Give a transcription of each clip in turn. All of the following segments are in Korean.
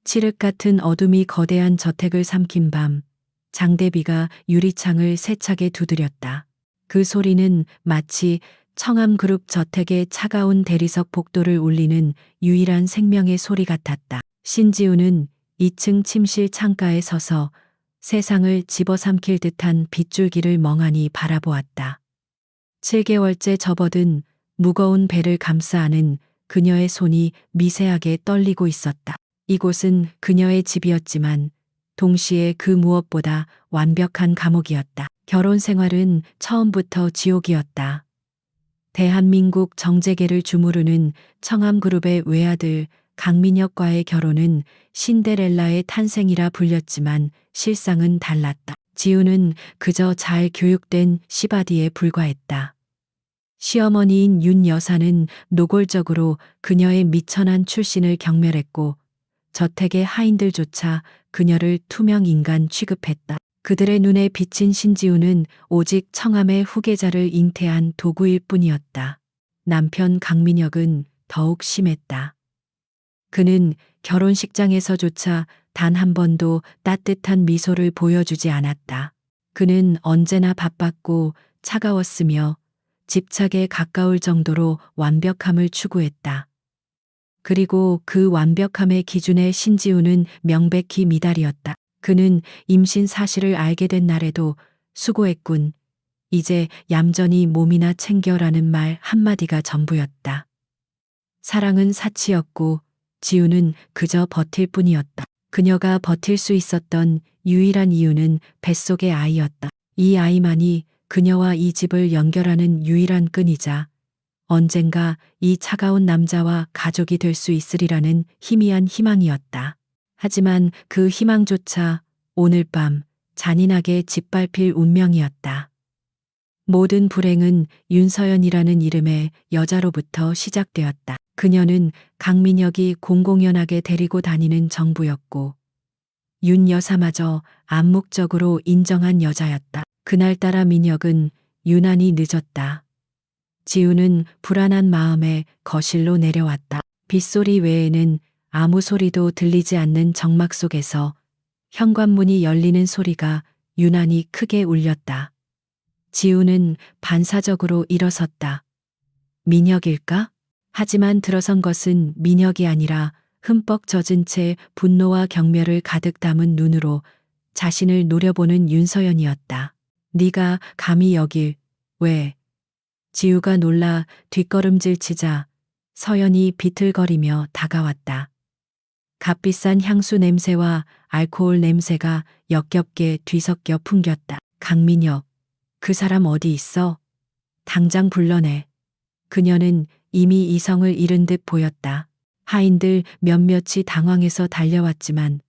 칠흑 같은 어둠이 거대한 저택을 삼킨 밤, 장대비가 유리창을 세차게 두드렸다. 그 소리는 마치 청암그룹 저택의 차가운 대리석 복도를 울리는 유일한 생명의 소리 같았다. 신지우는 2층 침실 창가에 서서 세상을 집어삼킬 듯한 빗줄기를 멍하니 바라보았다. 7개월째 접어든 무거운 배를 감싸 안은 그녀의 손이 미세하게 떨리고 있었다. 이곳은 그녀의 집이었지만 동시에 그 무엇보다 완벽한 감옥이었다. 결혼 생활은 처음부터 지옥이었다. 대한민국 정재계를 주무르는 청암그룹의 외아들 강민혁과의 결혼은 신데렐라의 탄생이라 불렸지만 실상은 달랐다. 지우는 그저 잘 교육된 시바디에 불과했다. 시어머니인 윤 여사는 노골적으로 그녀의 미천한 출신을 경멸했고 저택의 하인들조차 그녀를 투명 인간 취급했다. 그들의 눈에 비친 신지우는 오직 청암의 후계자를 잉태한 도구일 뿐이었다. 남편 강민혁은 더욱 심했다. 그는 결혼식장에서조차 단 한 번도 따뜻한 미소를 보여주지 않았다. 그는 언제나 바빴고 차가웠으며 집착에 가까울 정도로 완벽함을 추구했다. 그리고 그 완벽함의 기준에 신지우는 명백히 미달이었다. 그는 임신 사실을 알게 된 날에도 수고했군. 이제 얌전히 몸이나 챙겨라는 말 한마디가 전부였다. 사랑은 사치였고 지우는 그저 버틸 뿐이었다. 그녀가 버틸 수 있었던 유일한 이유는 뱃속의 아이였다. 이 아이만이 그녀와 이 집을 연결하는 유일한 끈이자 언젠가 이 차가운 남자와 가족이 될 수 있으리라는 희미한 희망이었다. 하지만 그 희망조차 오늘 밤 잔인하게 짓밟힐 운명이었다. 모든 불행은 윤서연이라는 이름의 여자로부터 시작되었다. 그녀는 강민혁이 공공연하게 데리고 다니는 정부였고 윤 여사마저 암묵적으로 인정한 여자였다. 그날따라 민혁은 유난히 늦었다. 지우는 불안한 마음에 거실로 내려왔다. 빗소리 외에는 아무 소리도 들리지 않는 정막 속에서 현관문이 열리는 소리가 유난히 크게 울렸다. 지우는 반사적으로 일어섰다. 민혁일까? 하지만 들어선 것은 민혁이 아니라 흠뻑 젖은 채 분노와 경멸을 가득 담은 눈으로 자신을 노려보는 윤서연이었다. 네가 감히 여길 왜? 지우가 놀라 뒷걸음질 치자 서연이 비틀거리며 다가왔다. 값비싼 향수 냄새와 알코올 냄새가 역겹게 뒤섞여 풍겼다. 강민혁, 그 사람 어디 있어? 당장 불러내. 그녀는 이미 이성을 잃은 듯 보였다. 하인들 몇몇이 당황해서 달려왔지만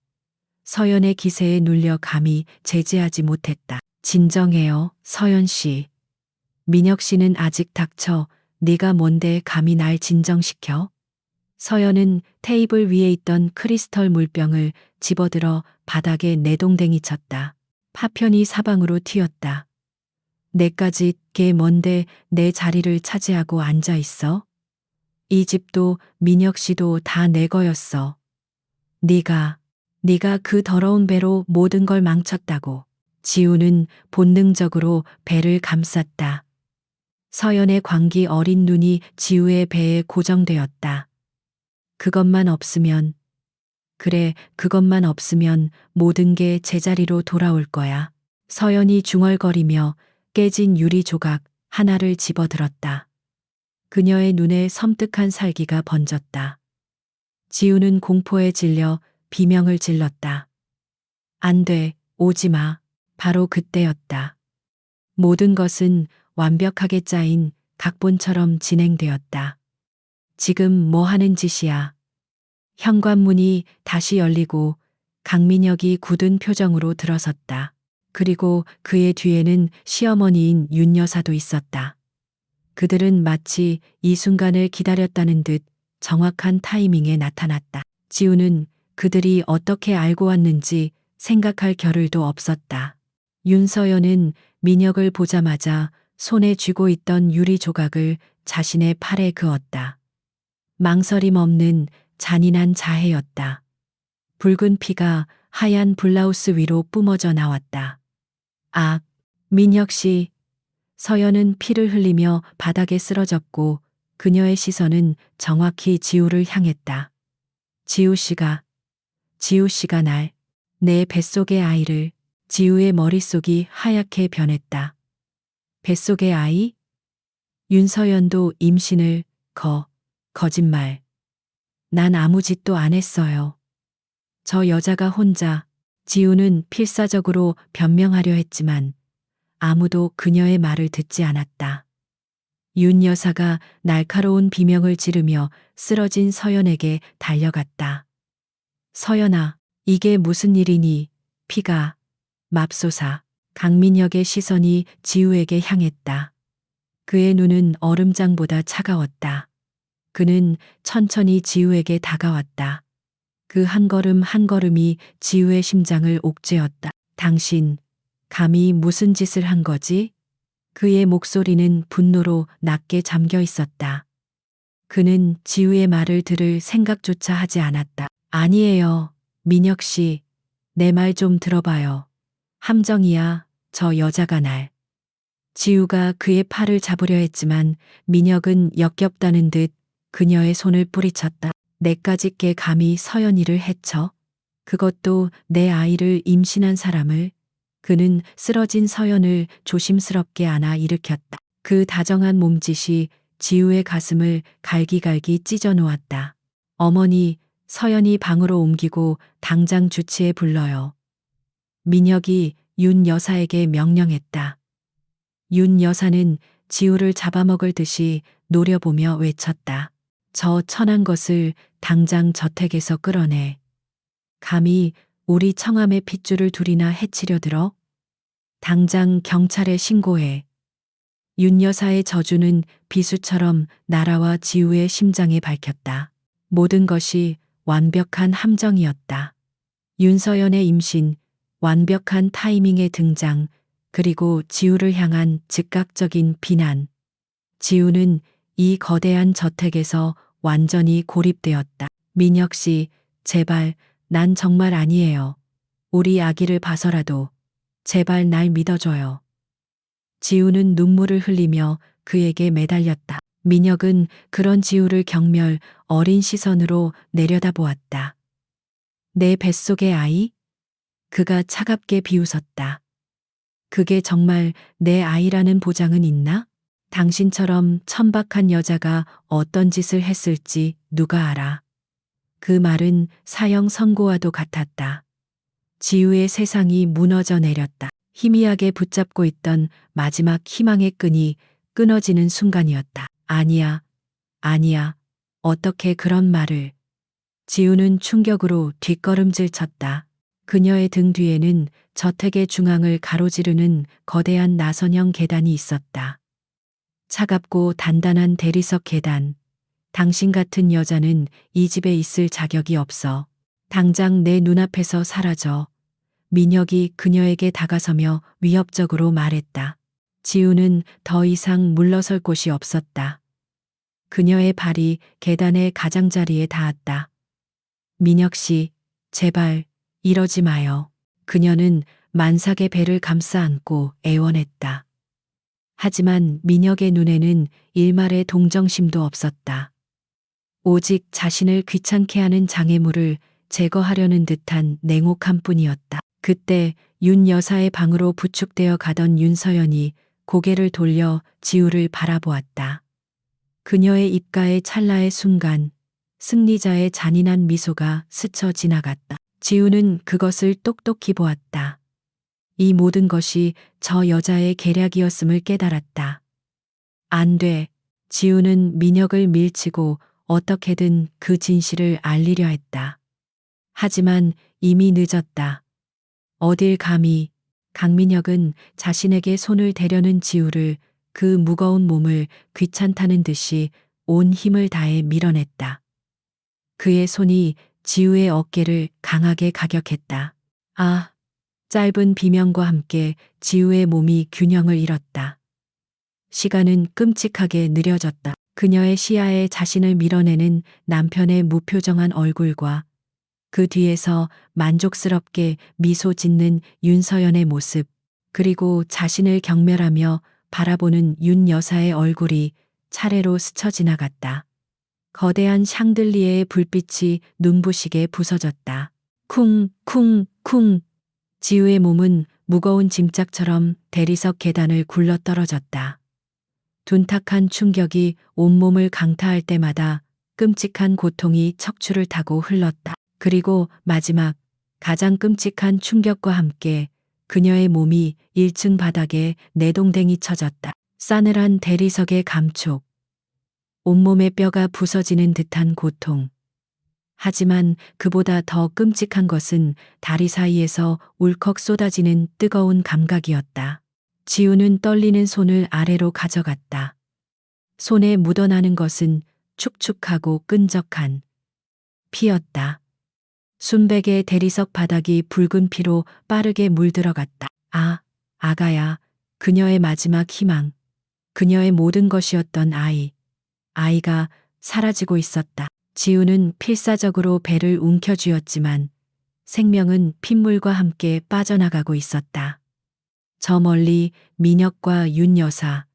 서연의 기세에 눌려 감히 제지하지 못했다. 진정해요, 서연 씨. 민혁 씨는 아직 닥쳐. 네가 뭔데 감히 날 진정시켜? 서연은 테이블 위에 있던 크리스털 물병을 집어들어 바닥에 내동댕이 쳤다. 파편이 사방으로 튀었다. 내까지 게 뭔데 내 자리를 차지하고 앉아 있어? 이 집도 민혁 씨도 다 내 거였어. 네가 그 더러운 배로 모든 걸 망쳤다고. 지우는 본능적으로 배를 감쌌다. 서연의 광기 어린 눈이 지우의 배에 고정되었다. 그것만 없으면, 그래, 그것만 없으면 모든 게 제자리로 돌아올 거야. 서연이 중얼거리며 깨진 유리 조각 하나를 집어들었다. 그녀의 눈에 섬뜩한 살기가 번졌다. 지우는 공포에 질려 비명을 질렀다. 안 돼, 오지 마. 바로 그때였다. 모든 것은 완벽하게 짜인 각본처럼 진행되었다. 지금 뭐 하는 짓이야? 현관문이 다시 열리고 강민혁이 굳은 표정으로 들어섰다. 그리고 그의 뒤에는 시어머니인 윤 여사도 있었다. 그들은 마치 이 순간을 기다렸다는 듯 정확한 타이밍에 나타났다. 지우는 그들이 어떻게 알고 왔는지 생각할 겨를도 없었다. 윤서연은 민혁을 보자마자 손에 쥐고 있던 유리 조각을 자신의 팔에 그었다. 망설임 없는 잔인한 자해였다. 붉은 피가 하얀 블라우스 위로 뿜어져 나왔다. 아, 민혁 씨. 서연은 피를 흘리며 바닥에 쓰러졌고 그녀의 시선은 정확히 지우를 향했다. 지우 씨가 내 뱃속의 아이를. 지우의 머릿속이 하얗게 변했다. 뱃속의 아이? 윤서연도 임신을. 거짓말. 난 아무 짓도 안 했어요. 저 여자가 혼자. 지우는 필사적으로 변명하려 했지만 아무도 그녀의 말을 듣지 않았다. 윤 여사가 날카로운 비명을 지르며 쓰러진 서연에게 달려갔다. 서연아, 이게 무슨 일이니? 피가. 맙소사. 강민혁의 시선이 지우에게 향했다. 그의 눈은 얼음장보다 차가웠다. 그는 천천히 지우에게 다가왔다. 그 한 걸음 한 걸음이 지우의 심장을 옥죄었다. 당신, 감히 무슨 짓을 한 거지? 그의 목소리는 분노로 낮게 잠겨 있었다. 그는 지우의 말을 들을 생각조차 하지 않았다. 아니에요, 민혁 씨. 내 말 좀 들어봐요. 함정이야, 저 여자가 날. 지우가 그의 팔을 잡으려 했지만 민혁은 역겹다는 듯 그녀의 손을 뿌리쳤다. 내까지 게 감히 서연이를 해쳐? 그것도 내 아이를 임신한 사람을. 그는 쓰러진 서연을 조심스럽게 안아 일으켰다. 그 다정한 몸짓이 지우의 가슴을 갈기갈기 찢어 놓았다. 어머니, 서연이 방으로 옮기고 당장 주치에 불러요. 민혁이 윤 여사에게 명령했다. 윤 여사는 지우를 잡아먹을 듯이 노려보며 외쳤다. 저 천한 것을 당장 저택에서 끌어내. 감히 우리 청함의 핏줄을 둘이나 해치려 들어? 당장 경찰에 신고해. 윤 여사의 저주는 비수처럼 나라와 지우의 심장에 밝혔다. 모든 것이 완벽한 함정이었다. 윤서연의 임신, 완벽한 타이밍의 등장, 그리고 지우를 향한 즉각적인 비난. 지우는 이 거대한 저택에서 완전히 고립되었다. 민혁 씨, 제발, 난 정말 아니에요. 우리 아기를 봐서라도 제발 날 믿어줘요. 지우는 눈물을 흘리며 그에게 매달렸다. 민혁은 그런 지우를 경멸 어린 시선으로 내려다보았다. 내 뱃속의 아이? 그가 차갑게 비웃었다. 그게 정말 내 아이라는 보장은 있나? 당신처럼 천박한 여자가 어떤 짓을 했을지 누가 알아. 그 말은 사형 선고와도 같았다. 지우의 세상이 무너져 내렸다. 희미하게 붙잡고 있던 마지막 희망의 끈이 끊어지는 순간이었다. 아니야, 아니야. 어떻게 그런 말을. 지우는 충격으로 뒷걸음질 쳤다. 그녀의 등 뒤에는 저택의 중앙을 가로지르는 거대한 나선형 계단이 있었다. 차갑고 단단한 대리석 계단. 당신 같은 여자는 이 집에 있을 자격이 없어. 당장 내 눈앞에서 사라져. 민혁이 그녀에게 다가서며 위협적으로 말했다. 지우는 더 이상 물러설 곳이 없었다. 그녀의 발이 계단의 가장자리에 닿았다. 민혁 씨, 제발 이러지 마요. 그녀는 만삭의 배를 감싸 안고 애원했다. 하지만 민혁의 눈에는 일말의 동정심도 없었다. 오직 자신을 귀찮게 하는 장애물을 제거하려는 듯한 냉혹함 뿐이었다. 그때 윤 여사의 방으로 부축되어 가던 윤서연이 고개를 돌려 지우를 바라보았다. 그녀의 입가에 찰나의 순간 승리자의 잔인한 미소가 스쳐 지나갔다. 지우는 그것을 똑똑히 보았다. 이 모든 것이 저 여자의 계략이었음을 깨달았다. 안 돼. 지우는 민혁을 밀치고 어떻게든 그 진실을 알리려 했다. 하지만 이미 늦었다. 어딜 감히. 강민혁은 자신에게 손을 대려는 지우를 그 무거운 몸을 귀찮다는 듯이 온 힘을 다해 밀어냈다. 그의 손이 지우의 어깨를 강하게 가격했다. 아, 짧은 비명과 함께 지우의 몸이 균형을 잃었다. 시간은 끔찍하게 느려졌다. 그녀의 시야에 자신을 밀어내는 남편의 무표정한 얼굴과 그 뒤에서 만족스럽게 미소 짓는 윤서연의 모습, 그리고 자신을 경멸하며 바라보는 윤 여사의 얼굴이 차례로 스쳐 지나갔다. 거대한 샹들리에의 불빛이 눈부시게 부서졌다. 쿵, 쿵, 쿵. 지우의 몸은 무거운 짐짝처럼 대리석 계단을 굴러 떨어졌다. 둔탁한 충격이 온몸을 강타할 때마다 끔찍한 고통이 척추를 타고 흘렀다. 그리고 마지막 가장 끔찍한 충격과 함께 그녀의 몸이 1층 바닥에 내동댕이 쳐졌다. 싸늘한 대리석의 감촉, 온몸의 뼈가 부서지는 듯한 고통. 하지만 그보다 더 끔찍한 것은 다리 사이에서 울컥 쏟아지는 뜨거운 감각이었다. 지우는 떨리는 손을 아래로 가져갔다. 손에 묻어나는 것은 축축하고 끈적한 피였다. 순백의 대리석 바닥이 붉은 피로 빠르게 물들어갔다. 아, 아가야, 그녀의 마지막 희망, 그녀의 모든 것이었던 아이가 사라지고 있었다. 지우는 필사적으로 배를 움켜쥐었지만 생명은 핏물과 함께 빠져나가고 있었다. 저 멀리 민혁과 윤 여사,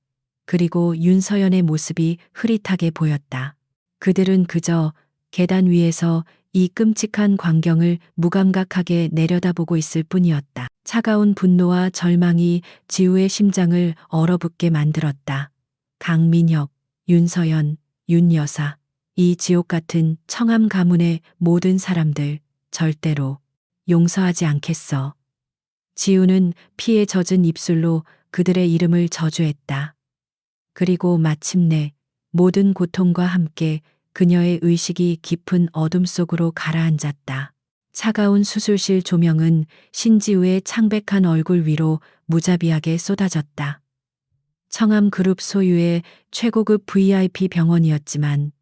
그리고 윤서연의 모습이 흐릿하게 보였다. 그들은 그저 계단 위에서 이 끔찍한 광경을 무감각하게 내려다보고 있을 뿐이었다. 차가운 분노와 절망이 지우의 심장을 얼어붙게 만들었다. 강민혁, 윤서연, 윤 여사, 이 지옥 같은 청암 가문의 모든 사람들 절대로 용서하지 않겠어. 지우는 피에 젖은 입술로 그들의 이름을 저주했다. 그리고 마침내 모든 고통과 함께 그녀의 의식이 깊은 어둠 속으로 가라앉았다. 차가운 수술실 조명은 신지우의 창백한 얼굴 위로 무자비하게 쏟아졌다. 청암 그룹 소유의 최고급 VIP 병원이었지만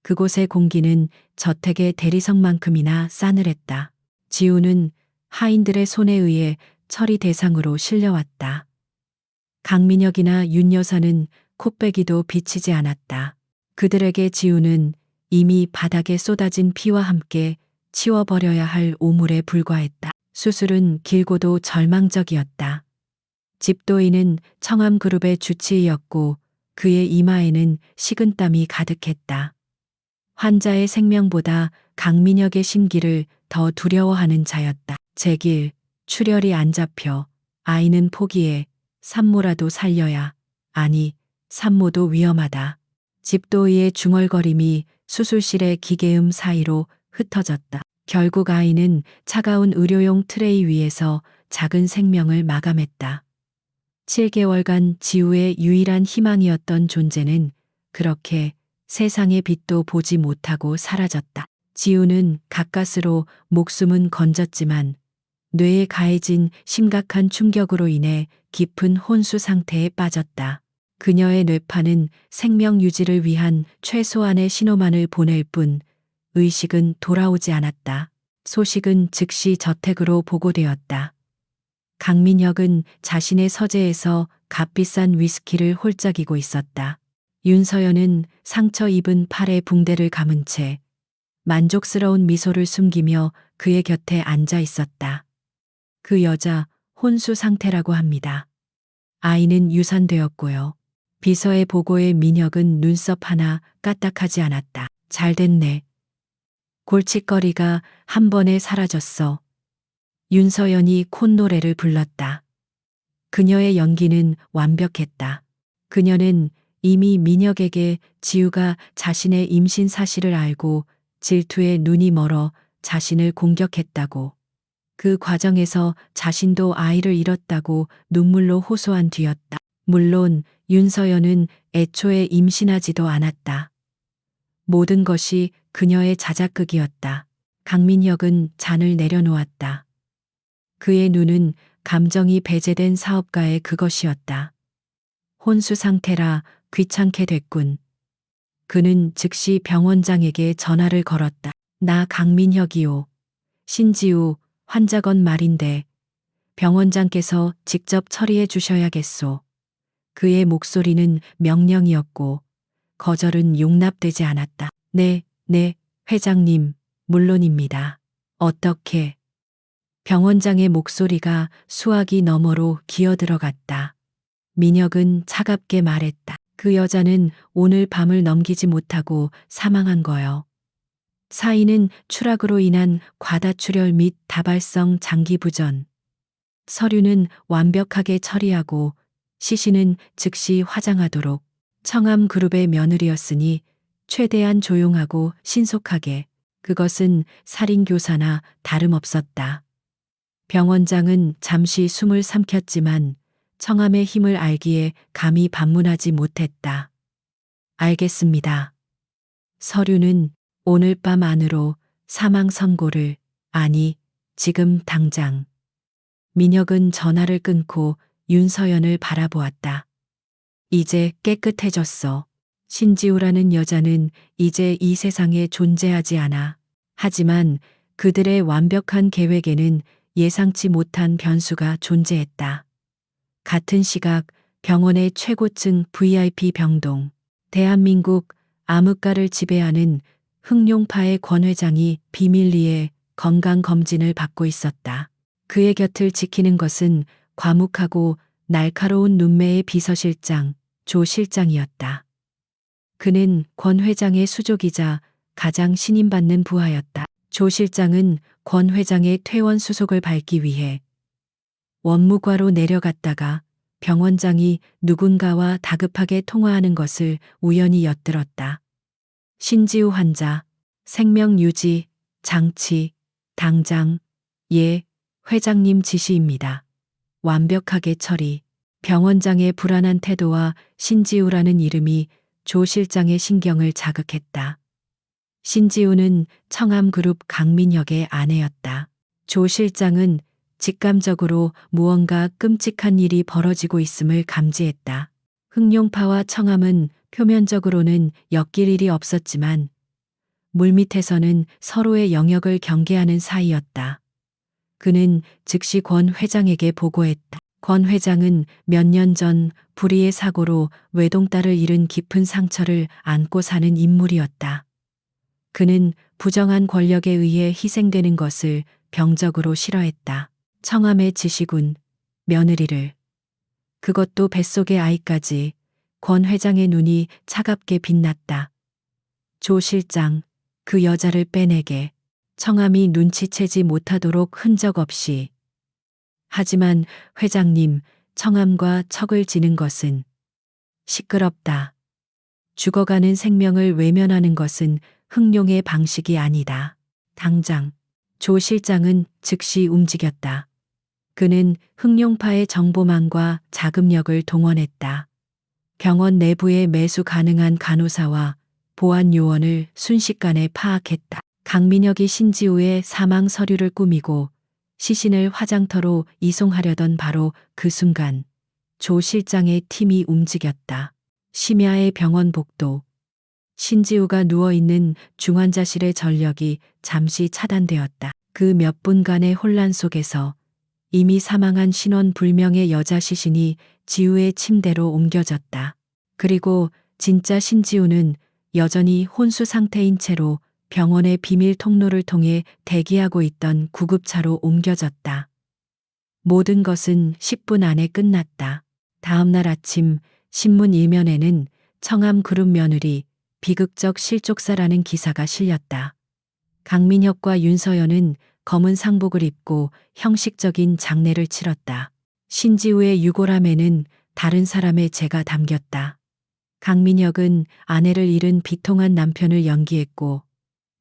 그곳의 공기는 저택의 대리석만큼이나 싸늘했다. 지우는 하인들의 손에 의해 처리 대상으로 실려왔다. 강민혁이나 윤 여사는 콧배기도 비치지 않았다. 그들에게 지우는 이미 바닥에 쏟아진 피와 함께 치워버려야 할 오물에 불과했다. 수술은 길고도 절망적이었다. 집도인은 청암그룹의 주치의였고 그의 이마에는 식은땀이 가득했다. 환자의 생명보다 강민혁의 심기를 더 두려워하는 자였다. 제길, 출혈이 안 잡혀 아이는 포기해. 산모라도 살려야. 아니, 산모도 위험하다. 집도의의 중얼거림이 수술실의 기계음 사이로 흩어졌다. 결국 아이는 차가운 의료용 트레이 위에서 작은 생명을 마감했다. 7개월간 지우의 유일한 희망이었던 존재는 그렇게 세상의 빛도 보지 못하고 사라졌다. 지우는 가까스로 목숨은 건졌지만 뇌에 가해진 심각한 충격으로 인해 깊은 혼수 상태에 빠졌다. 그녀의 뇌파는 생명 유지를 위한 최소한의 신호만을 보낼 뿐 의식은 돌아오지 않았다. 소식은 즉시 저택으로 보고되었다. 강민혁은 자신의 서재에서 값비싼 위스키를 홀짝이고 있었다. 윤서연은 상처 입은 팔에 붕대를 감은 채 만족스러운 미소를 숨기며 그의 곁에 앉아 있었다. 그 여자 혼수 상태라고 합니다. 아이는 유산되었고요. 비서의 보고에 민혁은 눈썹 하나 까딱하지 않았다. 잘 됐네. 골칫거리가 한 번에 사라졌어. 윤서연이 콧노래를 불렀다. 그녀의 연기는 완벽했다. 그녀는 이미 민혁에게 지우가 자신의 임신 사실을 알고 질투에 눈이 멀어 자신을 공격했다고, 그 과정에서 자신도 아이를 잃었다고 눈물로 호소한 뒤였다. 물론 윤서연은 애초에 임신하지도 않았다. 모든 것이 그녀의 자작극이었다. 강민혁은 잔을 내려놓았다. 그의 눈은 감정이 배제된 사업가의 그것이었다. 혼수 상태라 귀찮게 됐군. 그는 즉시 병원장에게 전화를 걸었다. 나 강민혁이요. 신지우 환자건 말인데 병원장께서 직접 처리해 주셔야겠소. 그의 목소리는 명령이었고 거절은 용납되지 않았다. 네, 회장님, 물론입니다. 어떻게? 병원장의 목소리가 수화기 너머로 기어들어갔다. 민혁은 차갑게 말했다. 그 여자는 오늘 밤을 넘기지 못하고 사망한 거요. 사인은 추락으로 인한 과다출혈 및 다발성 장기부전. 서류는 완벽하게 처리하고 시신은 즉시 화장하도록. 청암그룹의 며느리였으니 최대한 조용하고 신속하게. 그것은 살인교사나 다름없었다. 병원장은 잠시 숨을 삼켰지만 청암의 힘을 알기에 감히 반문하지 못했다. 알겠습니다. 서류는 오늘 밤 안으로 사망 선고를, 아니, 지금 당장. 민혁은 전화를 끊고 윤서연을 바라보았다. 이제 깨끗해졌어. 신지우라는 여자는 이제 이 세상에 존재하지 않아. 하지만 그들의 완벽한 계획에는 예상치 못한 변수가 존재했다. 같은 시각 병원의 최고층 VIP 병동, 대한민국 암흑가를 지배하는 흑룡파의 권 회장이 비밀리에 건강검진을 받고 있었다. 그의 곁을 지키는 것은 과묵하고 날카로운 눈매의 비서실장 조 실장이었다. 그는 권 회장의 수족이자 가장 신임받는 부하였다. 조 실장은 권 회장의 퇴원 수속을 밟기 위해 원무과로 내려갔다가 병원장이 누군가와 다급하게 통화하는 것을 우연히 엿들었다. 신지우 환자, 생명 유지, 장치, 당장, 예, 회장님 지시입니다. 완벽하게 처리. 병원장의 불안한 태도와 신지우라는 이름이 조 실장의 신경을 자극했다. 신지우는 청암그룹 강민혁의 아내였다. 조 실장은 직감적으로 무언가 끔찍한 일이 벌어지고 있음을 감지했다. 흑룡파와 청암은 표면적으로는 엮일 일이 없었지만 물밑에서는 서로의 영역을 경계하는 사이였다. 그는 즉시 권 회장에게 보고했다. 권 회장은 몇 년 전 불의의 사고로 외동딸을 잃은 깊은 상처를 안고 사는 인물이었다. 그는 부정한 권력에 의해 희생되는 것을 병적으로 싫어했다. 청암의 지시군, 며느리를. 그것도 뱃속의 아이까지. 권 회장의 눈이 차갑게 빛났다. 조 실장, 그 여자를 빼내게. 청암이 눈치채지 못하도록 흔적 없이. 하지만 회장님, 청암과 척을 지는 것은 시끄럽다. 죽어가는 생명을 외면하는 것은 흑룡의 방식이 아니다. 당장. 조 실장은 즉시 움직였다. 그는 흑룡파의 정보망과 자금력을 동원했다. 병원 내부의 매수 가능한 간호사와 보안 요원을 순식간에 파악했다. 강민혁이 신지우의 사망 서류를 꾸미고 시신을 화장터로 이송하려던 바로 그 순간 조 실장의 팀이 움직였다. 심야의 병원 복도. 신지우가 누워있는 중환자실의 전력이 잠시 차단되었다. 그 몇 분간의 혼란 속에서 이미 사망한 신원 불명의 여자 시신이 지우의 침대로 옮겨졌다. 그리고 진짜 신지우는 여전히 혼수 상태인 채로 병원의 비밀 통로를 통해 대기하고 있던 구급차로 옮겨졌다. 모든 것은 10분 안에 끝났다. 다음 날 아침 신문 일면에는 청암그룹 며느리 비극적 실족사라는 기사가 실렸다. 강민혁과 윤서연은 검은 상복을 입고 형식적인 장례를 치렀다. 신지우의 유골함에는 다른 사람의 죄가 담겼다. 강민혁은 아내를 잃은 비통한 남편을 연기했고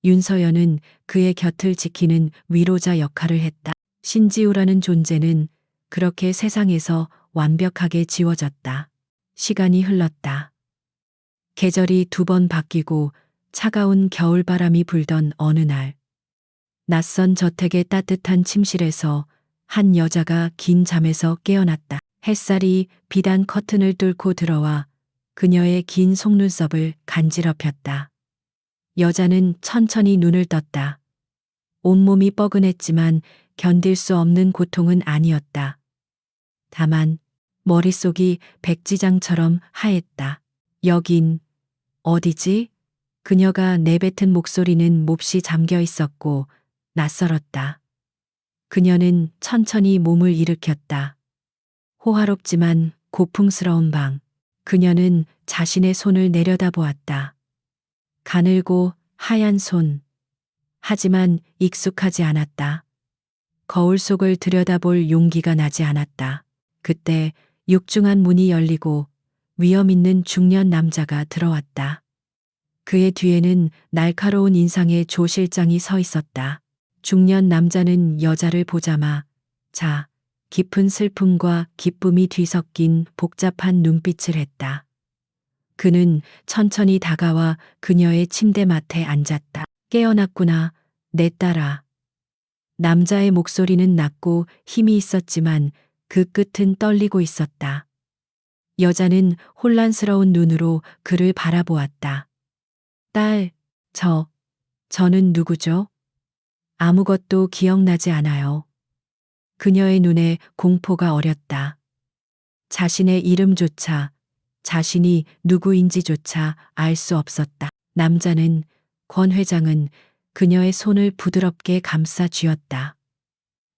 윤서연은 그의 곁을 지키는 위로자 역할을 했다. 신지우라는 존재는 그렇게 세상에서 완벽하게 지워졌다. 시간이 흘렀다. 계절이 2번 바뀌고 차가운 겨울바람이 불던 어느 날, 낯선 저택의 따뜻한 침실에서 한 여자가 긴 잠에서 깨어났다. 햇살이 비단 커튼을 뚫고 들어와 그녀의 긴 속눈썹을 간지럽혔다. 여자는 천천히 눈을 떴다. 온몸이 뻐근했지만 견딜 수 없는 고통은 아니었다. 다만 머릿속이 백지장처럼 하했다. 여긴 어디지? 그녀가 내뱉은 목소리는 몹시 잠겨 있었고 낯설었다. 그녀는 천천히 몸을 일으켰다. 호화롭지만 고풍스러운 방. 그녀는 자신의 손을 내려다보았다. 가늘고 하얀 손. 하지만 익숙하지 않았다. 거울 속을 들여다볼 용기가 나지 않았다. 그때 육중한 문이 열리고 위험 있는 중년 남자가 들어왔다. 그의 뒤에는 날카로운 인상의 조 실장이 서 있었다. 중년 남자는 여자를 보자마 자, 깊은 슬픔과 기쁨이 뒤섞인 복잡한 눈빛을 했다. 그는 천천히 다가와 그녀의 침대맡에 앉았다. 깨어났구나, 내 딸아. 남자의 목소리는 낮고 힘이 있었지만 그 끝은 떨리고 있었다. 여자는 혼란스러운 눈으로 그를 바라보았다. 딸, 저는 누구죠? 아무것도 기억나지 않아요. 그녀의 눈에 공포가 어렸다. 자신의 이름조차, 자신이 누구인지조차 알 수 없었다. 남자는, 권 회장은 그녀의 손을 부드럽게 감싸 쥐었다.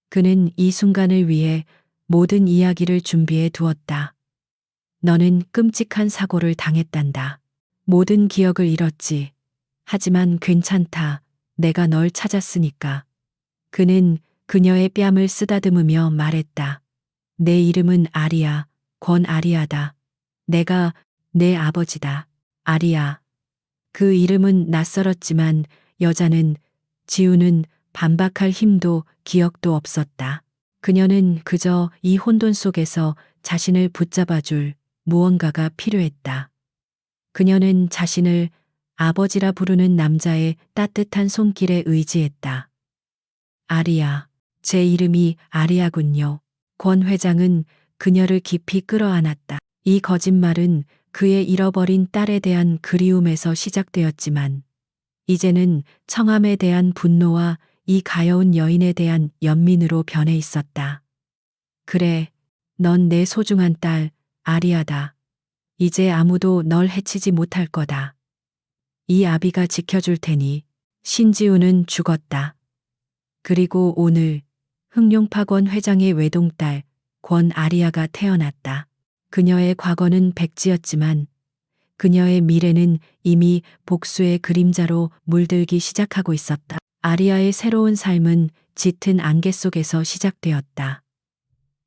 그는 이 순간을 위해 모든 이야기를 준비해 두었다. 너는 끔찍한 사고를 당했단다. 모든 기억을 잃었지. 하지만 괜찮다. 내가 널 찾았으니까. 그는 그녀의 뺨을 쓰다듬으며 말했다. 내 이름은 아리아, 권아리아다. 내가 내 아버지다. 아리아. 그 이름은 낯설었지만 여자는, 지우는 반박할 힘도 기억도 없었다. 그녀는 그저 이 혼돈 속에서 자신을 붙잡아줄 무언가가 필요했다. 그녀는 자신을 아버지라 부르는 남자의 따뜻한 손길에 의지했다. 아리아, 제 이름이 아리아군요. 권 회장은 그녀를 깊이 끌어안았다. 이 거짓말은 그의 잃어버린 딸에 대한 그리움에서 시작되었지만 이제는 청함에 대한 분노와 이 가여운 여인에 대한 연민으로 변해 있었다. 그래, 넌 내 소중한 딸, 아리아다. 이제 아무도 널 해치지 못할 거다. 이 아비가 지켜줄 테니. 신지우는 죽었다. 그리고 오늘 흑룡파권 회장의 외동딸 권 아리아가 태어났다. 그녀의 과거는 백지였지만 그녀의 미래는 이미 복수의 그림자로 물들기 시작하고 있었다. 아리아의 새로운 삶은 짙은 안개 속에서 시작되었다.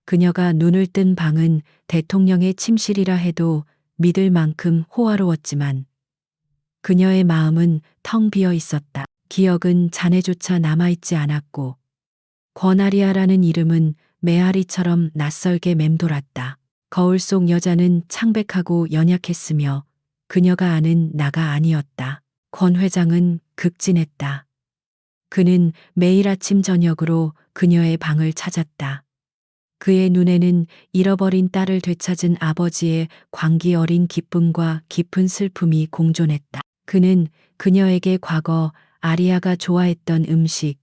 그녀가 눈을 뜬 방은 대통령의 침실이라 해도 믿을 만큼 호화로웠지만 그녀의 마음은 텅 비어 있었다. 기억은 잔해조차 남아있지 않았고 권아리아라는 이름은 메아리처럼 낯설게 맴돌았다. 거울 속 여자는 창백하고 연약했으며 그녀가 아는 나가 아니었다. 권 회장은 극진했다. 그는 매일 아침 저녁으로 그녀의 방을 찾았다. 그의 눈에는 잃어버린 딸을 되찾은 아버지의 광기 어린 기쁨과 깊은 슬픔이 공존했다. 그는 그녀에게 과거 아리아가 좋아했던 음식,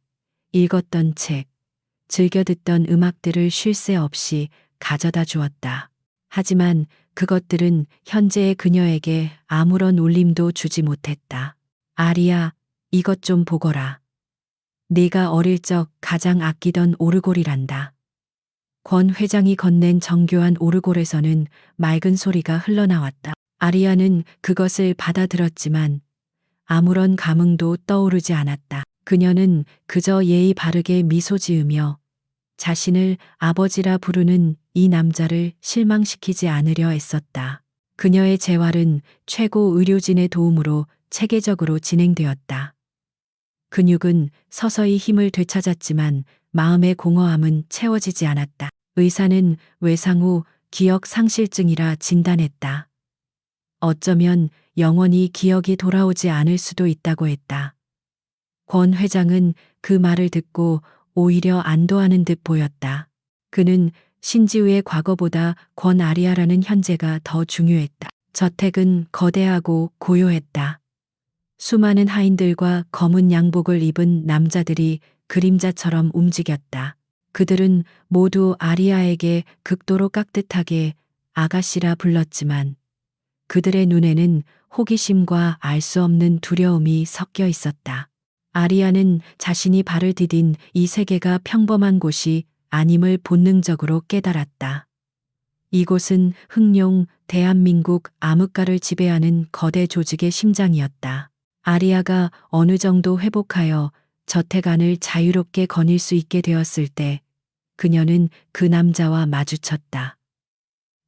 읽었던 책, 즐겨 듣던 음악들을 쉴 새 없이 가져다 주었다. 하지만 그것들은 현재의 그녀에게 아무런 울림도 주지 못했다. 아리아, 이것 좀 보거라. 네가 어릴 적 가장 아끼던 오르골이란다. 권 회장이 건넨 정교한 오르골에서는 맑은 소리가 흘러나왔다. 아리아는 그것을 받아들었지만 아무런 감흥도 떠오르지 않았다. 그녀는 그저 예의 바르게 미소 지으며 자신을 아버지라 부르는 이 남자를 실망시키지 않으려 애썼다. 그녀의 재활은 최고 의료진의 도움으로 체계적으로 진행되었다. 근육은 서서히 힘을 되찾았지만 마음의 공허함은 채워지지 않았다. 의사는 외상 후 기억 상실증이라 진단했다. 어쩌면 영원히 기억이 돌아오지 않을 수도 있다고 했다. 권 회장은 그 말을 듣고 오히려 안도하는 듯 보였다. 그는 신지우의 과거보다 권 아리아라는 현재가 더 중요했다. 저택은 거대하고 고요했다. 수많은 하인들과 검은 양복을 입은 남자들이 그림자처럼 움직였다. 그들은 모두 아리아에게 극도로 깍듯하게 아가씨라 불렀지만 그들의 눈에는 호기심과 알 수 없는 두려움이 섞여 있었다. 아리아는 자신이 발을 디딘 이 세계가 평범한 곳이 아님을 본능적으로 깨달았다. 이곳은 흑룡, 대한민국 암흑가를 지배하는 거대 조직의 심장이었다. 아리아가 어느 정도 회복하여 저택 안을 자유롭게 거닐 수 있게 되었을 때 그녀는 그 남자와 마주쳤다.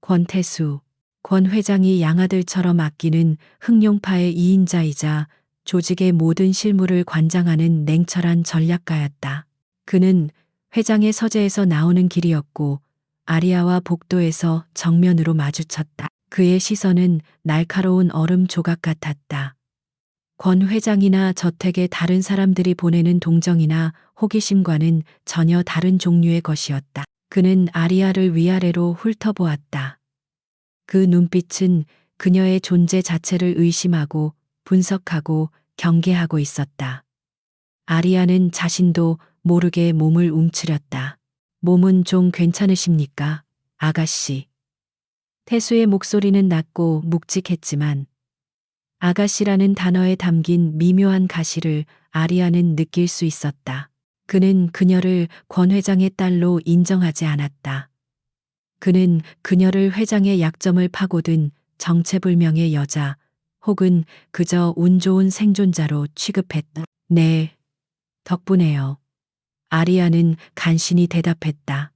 권태수, 권 회장이 양아들처럼 아끼는 흑룡파의 2인자이자 조직의 모든 실무를 관장하는 냉철한 전략가였다. 그는 회장의 서재에서 나오는 길이었고 아리아와 복도에서 정면으로 마주쳤다. 그의 시선은 날카로운 얼음 조각 같았다. 권 회장이나 저택의 다른 사람들이 보내는 동정이나 호기심과는 전혀 다른 종류의 것이었다. 그는 아리아를 위아래로 훑어보았다. 그 눈빛은 그녀의 존재 자체를 의심하고 분석하고 경계하고 있었다. 아리아는 자신도 모르게 몸을 움츠렸다. 몸은 좀 괜찮으십니까, 아가씨? 태수의 목소리는 낮고 묵직했지만 아가씨라는 단어에 담긴 미묘한 가시를 아리아는 느낄 수 있었다. 그는 그녀를 권 회장의 딸로 인정하지 않았다. 그는 그녀를 회장의 약점을 파고든 정체불명의 여자 혹은 그저 운 좋은 생존자로 취급했다. 네, 덕분에요. 아리아는 간신히 대답했다.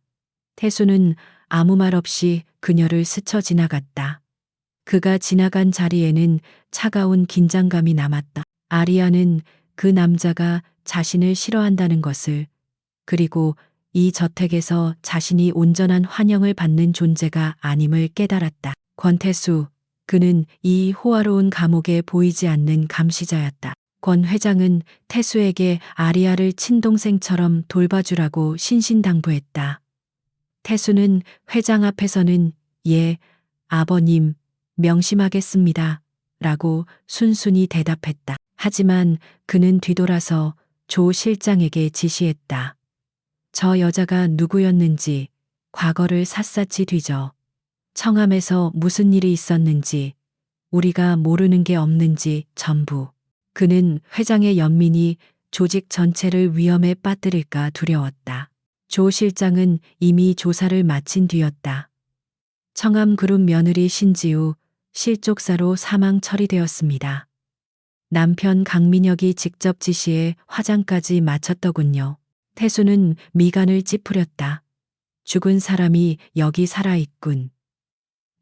태수는 아무 말 없이 그녀를 스쳐 지나갔다. 그가 지나간 자리에는 차가운 긴장감이 남았다. 아리아는 그 남자가 자신을 싫어한다는 것을, 그리고 이 저택에서 자신이 온전한 환영을 받는 존재가 아님을 깨달았다. 권태수, 그는 이 호화로운 감옥에 보이지 않는 감시자였다. 권 회장은 태수에게 아리아를 친동생처럼 돌봐주라고 신신당부했다. 태수는 회장 앞에서는 예, 아버님, 명심하겠습니다. 라고 순순히 대답했다. 하지만 그는 뒤돌아서 조 실장에게 지시했다. 저 여자가 누구였는지 과거를 샅샅이 뒤져 청암에서 무슨 일이 있었는지 우리가 모르는 게 없는지 전부. 그는 회장의 연민이 조직 전체를 위험에 빠뜨릴까 두려웠다. 조 실장은 이미 조사를 마친 뒤였다. 청암그룹 며느리 신지우 실족사로 사망 처리되었습니다. 남편 강민혁이 직접 지시해 화장까지 마쳤더군요. 태수는 미간을 찌푸렸다. 죽은 사람이 여기 살아있군.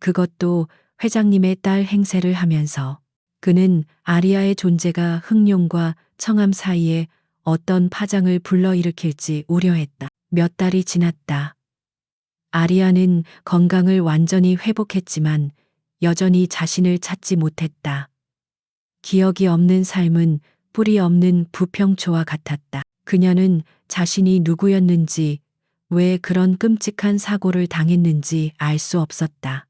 그것도 회장님의 딸 행세를 하면서. 그는 아리아의 존재가 흑룡과 청암 사이에 어떤 파장을 불러일으킬지 우려했다. 몇 달이 지났다. 아리아는 건강을 완전히 회복했지만 여전히 자신을 찾지 못했다. 기억이 없는 삶은 뿌리 없는 부평초와 같았다. 그녀는 자신이 누구였는지, 왜 그런 끔찍한 사고를 당했는지 알 수 없었다.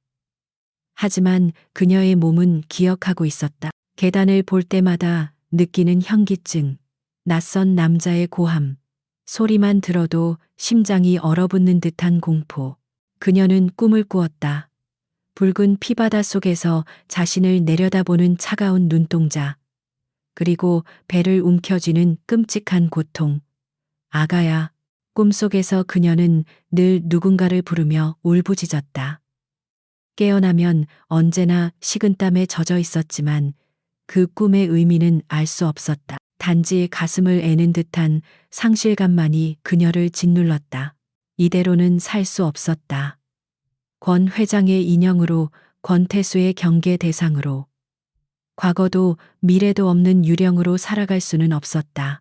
하지만 그녀의 몸은 기억하고 있었다. 계단을 볼 때마다 느끼는 현기증, 낯선 남자의 고함, 소리만 들어도 심장이 얼어붙는 듯한 공포. 그녀는 꿈을 꾸었다. 붉은 피바다 속에서 자신을 내려다보는 차가운 눈동자, 그리고 배를 움켜쥐는 끔찍한 고통. 아가야. 꿈속에서 그녀는 늘 누군가를 부르며 울부짖었다. 깨어나면 언제나 식은땀에 젖어 있었지만 그 꿈의 의미는 알 수 없었다. 단지 가슴을 애는 듯한 상실감만이 그녀를 짓눌렀다. 이대로는 살 수 없었다. 권 회장의 인형으로, 권태수의 경계 대상으로, 과거도 미래도 없는 유령으로 살아갈 수는 없었다.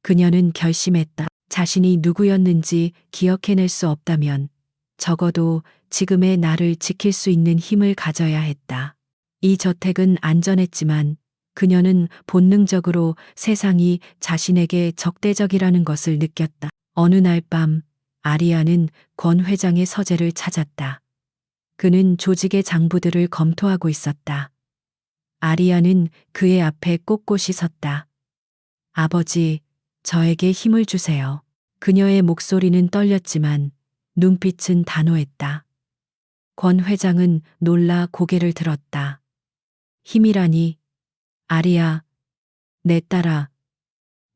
그녀는 결심했다. 자신이 누구였는지 기억해낼 수 없다면 적어도 지금의 나를 지킬 수 있는 힘을 가져야 했다. 이 저택은 안전했지만 그녀는 본능적으로 세상이 자신에게 적대적이라는 것을 느꼈다. 어느 날 밤 아리아는 권 회장의 서재를 찾았다. 그는 조직의 장부들을 검토하고 있었다. 아리아는 그의 앞에 꼿꼿이 섰다. 아버지, 저에게 힘을 주세요. 그녀의 목소리는 떨렸지만 눈빛은 단호했다. 권 회장은 놀라 고개를 들었다. 힘이라니. 아리아, 내 딸아.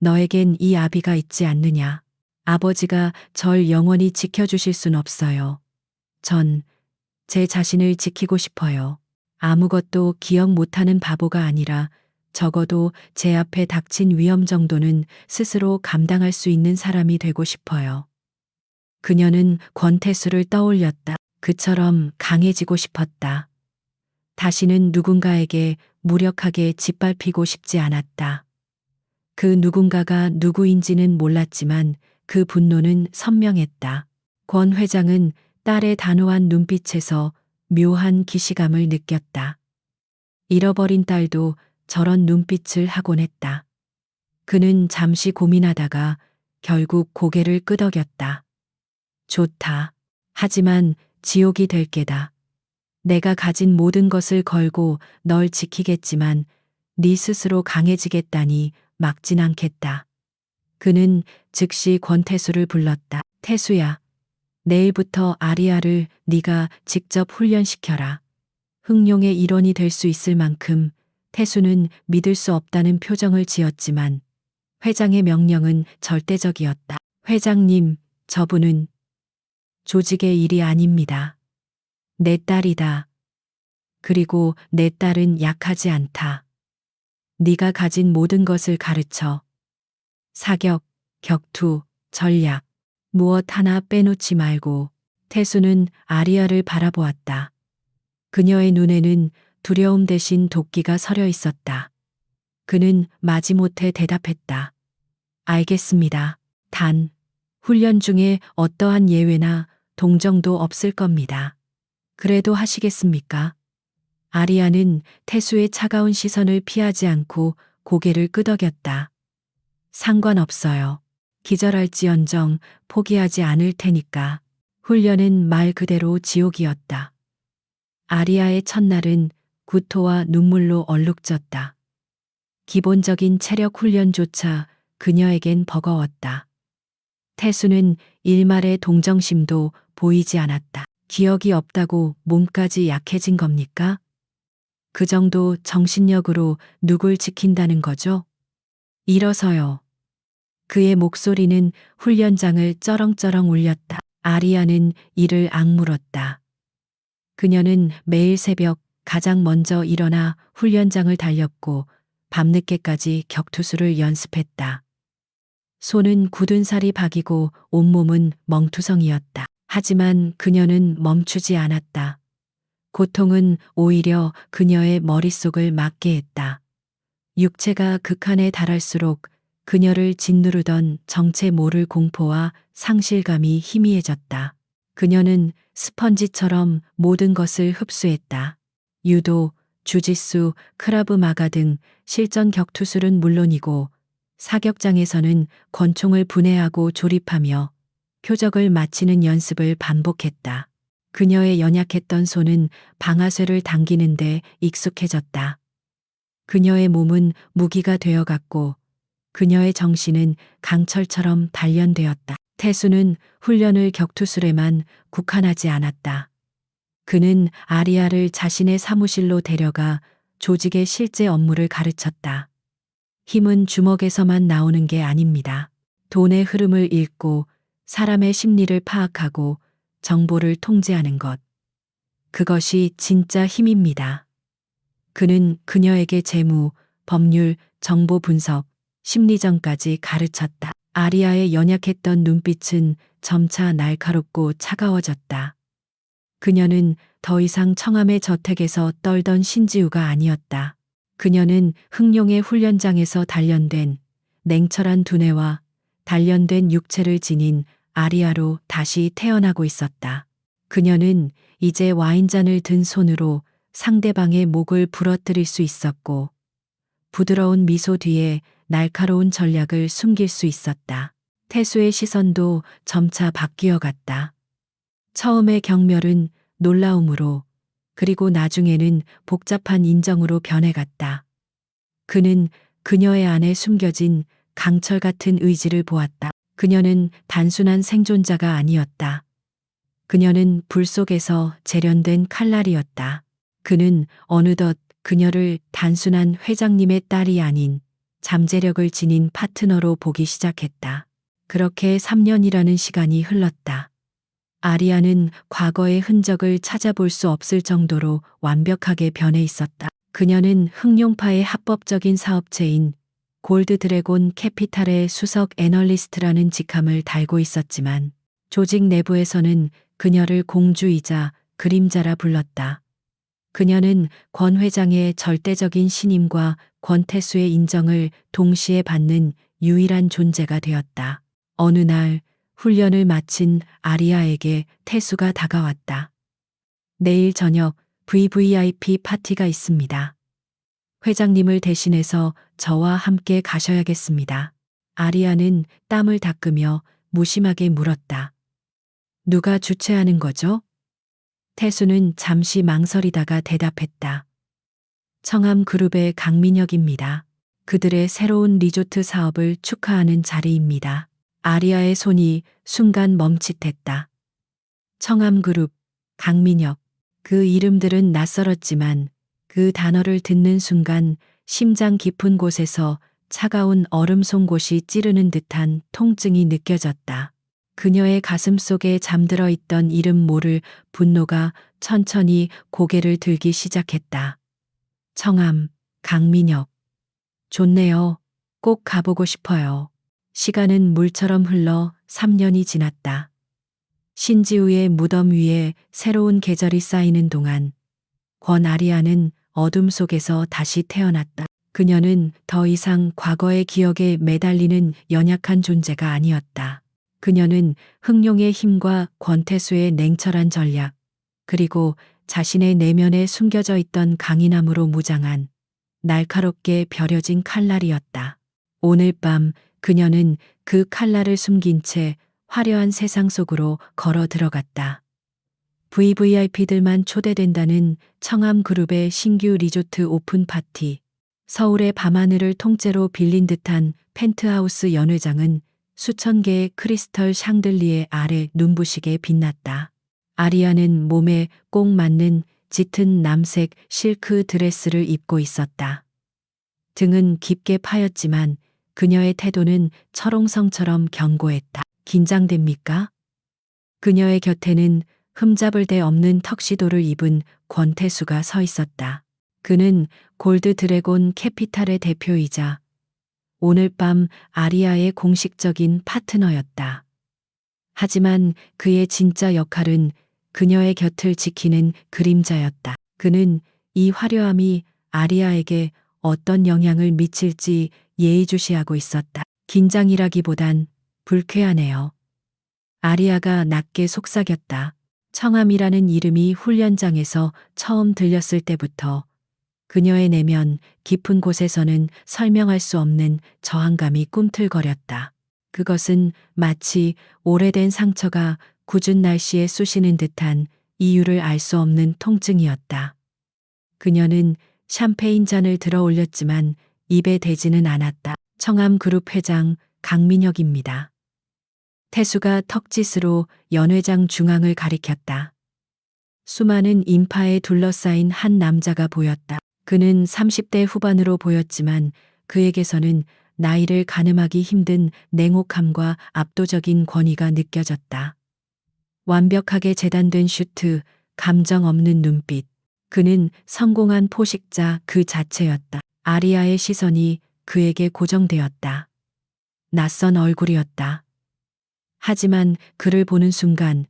너에겐 이 아비가 있지 않느냐. 아버지가 절 영원히 지켜주실 순 없어요. 전 제 자신을 지키고 싶어요. 아무것도 기억 못하는 바보가 아니라 적어도 제 앞에 닥친 위험 정도는 스스로 감당할 수 있는 사람이 되고 싶어요. 그녀는 권태수를 떠올렸다. 그처럼 강해지고 싶었다. 다시는 누군가에게 무력하게 짓밟히고 싶지 않았다. 그 누군가가 누구인지는 몰랐지만 그 분노는 선명했다. 권 회장은 딸의 단호한 눈빛에서 묘한 기시감을 느꼈다. 잃어버린 딸도 저런 눈빛을 하곤 했다. 그는 잠시 고민하다가 결국 고개를 끄덕였다. 좋다. 하지만 지옥이 될 게다. 내가 가진 모든 것을 걸고 널 지키겠지만 네 스스로 강해지겠다니 막진 않겠다. 그는 즉시 권태수를 불렀다. 태수야, 내일부터 아리아를 네가 직접 훈련시켜라. 흥룡의 일원이 될 수 있을 만큼 태수는 믿을 수 없다는 표정을 지었지만 회장의 명령은 절대적이었다. 회장님, 저분은 조직의 일이 아닙니다. 내 딸이다. 그리고 내 딸은 약하지 않다. 네가 가진 모든 것을 가르쳐. 사격, 격투, 전략, 무엇 하나 빼놓지 말고. 태수는 아리아를 바라보았다. 그녀의 눈에는 두려움 대신 도끼가 서려 있었다. 그는 마지못해 대답했다. 알겠습니다. 단, 훈련 중에 어떠한 예외나 동정도 없을 겁니다. 그래도 하시겠습니까? 아리아는 태수의 차가운 시선을 피하지 않고 고개를 끄덕였다. 상관없어요. 기절할지언정 포기하지 않을 테니까. 훈련은 말 그대로 지옥이었다. 아리아의 첫날은 구토와 눈물로 얼룩졌다. 기본적인 체력 훈련조차 그녀에겐 버거웠다. 태수는 일말의 동정심도 보이지 않았다. 기억이 없다고 몸까지 약해진 겁니까? 그 정도 정신력으로 누굴 지킨다는 거죠? 일어서요. 그의 목소리는 훈련장을 쩌렁쩌렁 울렸다. 아리아는 이를 악물었다. 그녀는 매일 새벽 가장 먼저 일어나 훈련장을 달렸고 밤늦게까지 격투수를 연습했다. 손은 굳은 살이 박이고 온몸은 멍투성이었다. 하지만 그녀는 멈추지 않았다. 고통은 오히려 그녀의 머릿속을 막게 했다. 육체가 극한에 달할수록 그녀를 짓누르던 정체 모를 공포와 상실감이 희미해졌다. 그녀는 스펀지처럼 모든 것을 흡수했다. 유도, 주짓수, 크라브 마가 등 실전 격투술은 물론이고 사격장에서는 권총을 분해하고 조립하며 표적을 맞히는 연습을 반복했다. 그녀의 연약했던 손은 방아쇠를 당기는데 익숙해졌다. 그녀의 몸은 무기가 되어갔고 그녀의 정신은 강철처럼 단련되었다. 태수는 훈련을 격투술에만 국한하지 않았다. 그는 아리아를 자신의 사무실로 데려가 조직의 실제 업무를 가르쳤다. 힘은 주먹에서만 나오는 게 아닙니다. 돈의 흐름을 읽고 사람의 심리를 파악하고 정보를 통제하는 것. 그것이 진짜 힘입니다. 그는 그녀에게 재무, 법률, 정보 분석, 심리전까지 가르쳤다. 아리아의 연약했던 눈빛은 점차 날카롭고 차가워졌다. 그녀는 더 이상 청함의 저택에서 떨던 신지우가 아니었다. 그녀는 흥룡의 훈련장에서 단련된 냉철한 두뇌와 단련된 육체를 지닌 아리아로 다시 태어나고 있었다. 그녀는 이제 와인잔을 든 손으로 상대방의 목을 부러뜨릴 수 있었고 부드러운 미소 뒤에 날카로운 전략을 숨길 수 있었다. 태수의 시선도 점차 바뀌어 갔다. 처음의 경멸은 놀라움으로 그리고 나중에는 복잡한 인정으로 변해갔다. 그는 그녀의 안에 숨겨진 강철 같은 의지를 보았다. 그녀는 단순한 생존자가 아니었다. 그녀는 불 속에서 재련된 칼날이었다. 그는 어느덧 그녀를 단순한 회장님의 딸이 아닌 잠재력을 지닌 파트너로 보기 시작했다. 그렇게 3년이라는 시간이 흘렀다. 아리아는 과거의 흔적을 찾아볼 수 없을 정도로 완벽하게 변해 있었다. 그녀는 흑룡파의 합법적인 사업체인 골드 드래곤 캐피탈의 수석 애널리스트라는 직함을 달고 있었지만 조직 내부에서는 그녀를 공주이자 그림자라 불렀다. 그녀는 권 회장의 절대적인 신임과 권태수의 인정을 동시에 받는 유일한 존재가 되었다. 어느 날 훈련을 마친 아리아에게 태수가 다가왔다. 내일 저녁 VVIP 파티가 있습니다. 회장님을 대신해서 저와 함께 가셔야겠습니다. 아리아는 땀을 닦으며 무심하게 물었다. 누가 주최하는 거죠? 태수는 잠시 망설이다가 대답했다. 청암그룹의 강민혁입니다. 그들의 새로운 리조트 사업을 축하하는 자리입니다. 아리아의 손이 순간 멈칫했다. 청암그룹, 강민혁. 그 이름들은 낯설었지만 그 단어를 듣는 순간 심장 깊은 곳에서 차가운 얼음 송곳이 찌르는 듯한 통증이 느껴졌다. 그녀의 가슴 속에 잠들어 있던 이름 모를 분노가 천천히 고개를 들기 시작했다. 청암, 강민혁. 좋네요. 꼭 가보고 싶어요. 시간은 물처럼 흘러 3년이 지났다. 신지우의 무덤 위에 새로운 계절이 쌓이는 동안 권 아리아는 어둠 속에서 다시 태어났다. 그녀는 더 이상 과거의 기억에 매달리는 연약한 존재가 아니었다. 그녀는 흑룡의 힘과 권태수의 냉철한 전략, 그리고 자신의 내면에 숨겨져 있던 강인함으로 무장한 날카롭게 벼려진 칼날이었다. 오늘 밤 그녀는 그 칼날을 숨긴 채 화려한 세상 속으로 걸어 들어갔다. VVIP들만 초대된다는 청암그룹의 신규 리조트 오픈 파티. 서울의 밤하늘을 통째로 빌린 듯한 펜트하우스 연회장은 수천 개의 크리스털 샹들리에 아래 눈부시게 빛났다. 아리아는 몸에 꼭 맞는 짙은 남색 실크 드레스를 입고 있었다. 등은 깊게 파였지만 그녀의 태도는 철옹성처럼 견고했다. 긴장됩니까? 그녀의 곁에는 흠잡을 데 없는 턱시도를 입은 권태수가 서 있었다. 그는 골드 드래곤 캐피탈의 대표이자 오늘 밤 아리아의 공식적인 파트너였다. 하지만 그의 진짜 역할은 그녀의 곁을 지키는 그림자였다. 그는 이 화려함이 아리아에게 어떤 영향을 미칠지 예의주시하고 있었다. 긴장이라기보단 불쾌하네요. 아리아가 낮게 속삭였다. 청암이라는 이름이 훈련장에서 처음 들렸을 때부터 그녀의 내면 깊은 곳에서는 설명할 수 없는 저항감이 꿈틀거렸다. 그것은 마치 오래된 상처가 궂은 날씨에 쑤시는 듯한 이유를 알 수 없는 통증이었다. 그녀는 샴페인 잔을 들어 올렸지만 입에 대지는 않았다. 청암그룹 회장 강민혁입니다. 태수가 턱짓으로 연회장 중앙을 가리켰다. 수많은 인파에 둘러싸인 한 남자가 보였다. 그는 30대 후반으로 보였지만 그에게서는 나이를 가늠하기 힘든 냉혹함과 압도적인 권위가 느껴졌다. 완벽하게 재단된 슈트, 감정 없는 눈빛. 그는 성공한 포식자 그 자체였다. 아리아의 시선이 그에게 고정되었다. 낯선 얼굴이었다. 하지만 그를 보는 순간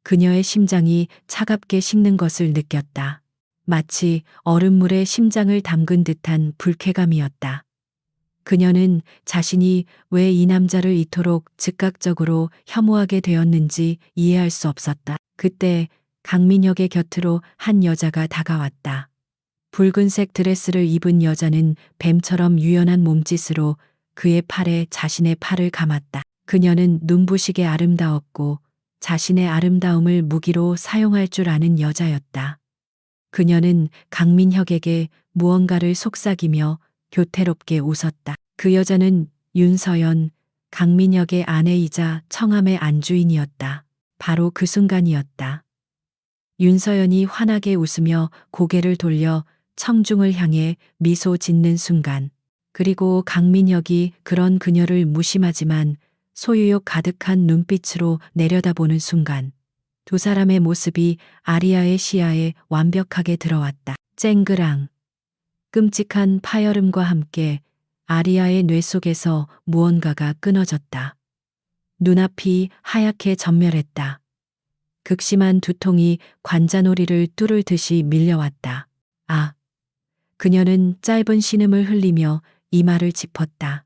그녀의 심장이 차갑게 식는 것을 느꼈다. 마치 얼음물에 심장을 담근 듯한 불쾌감이었다. 그녀는 자신이 왜 이 남자를 이토록 즉각적으로 혐오하게 되었는지 이해할 수 없었다. 그때 강민혁의 곁으로 한 여자가 다가왔다. 붉은색 드레스를 입은 여자는 뱀처럼 유연한 몸짓으로 그의 팔에 자신의 팔을 감았다. 그녀는 눈부시게 아름다웠고 자신의 아름다움을 무기로 사용할 줄 아는 여자였다. 그녀는 강민혁에게 무언가를 속삭이며 교태롭게 웃었다. 그 여자는 윤서연, 강민혁의 아내이자 청암의 안주인이었다. 바로 그 순간이었다. 윤서연이 환하게 웃으며 고개를 돌려 청중을 향해 미소 짓는 순간 그리고 강민혁이 그런 그녀를 무심하지만 소유욕 가득한 눈빛으로 내려다보는 순간 두 사람의 모습이 아리아의 시야에 완벽하게 들어왔다. 쨍그랑 끔찍한 파열음과 함께 아리아의 뇌 속에서 무언가가 끊어졌다. 눈앞이 하얗게 전멸했다. 극심한 두통이 관자놀이를 뚫을 듯이 밀려왔다. 아! 그녀는 짧은 신음을 흘리며 이마를 짚었다.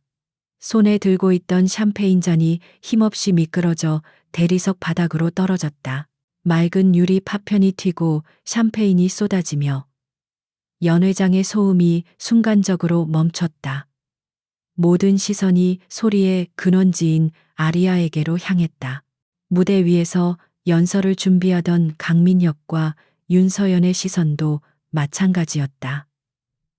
손에 들고 있던 샴페인 잔이 힘없이 미끄러져 대리석 바닥으로 떨어졌다. 맑은 유리 파편이 튀고 샴페인이 쏟아지며 연회장의 소음이 순간적으로 멈췄다. 모든 시선이 소리의 근원지인 아리아에게로 향했다. 무대 위에서 연설을 준비하던 강민혁과 윤서연의 시선도 마찬가지였다.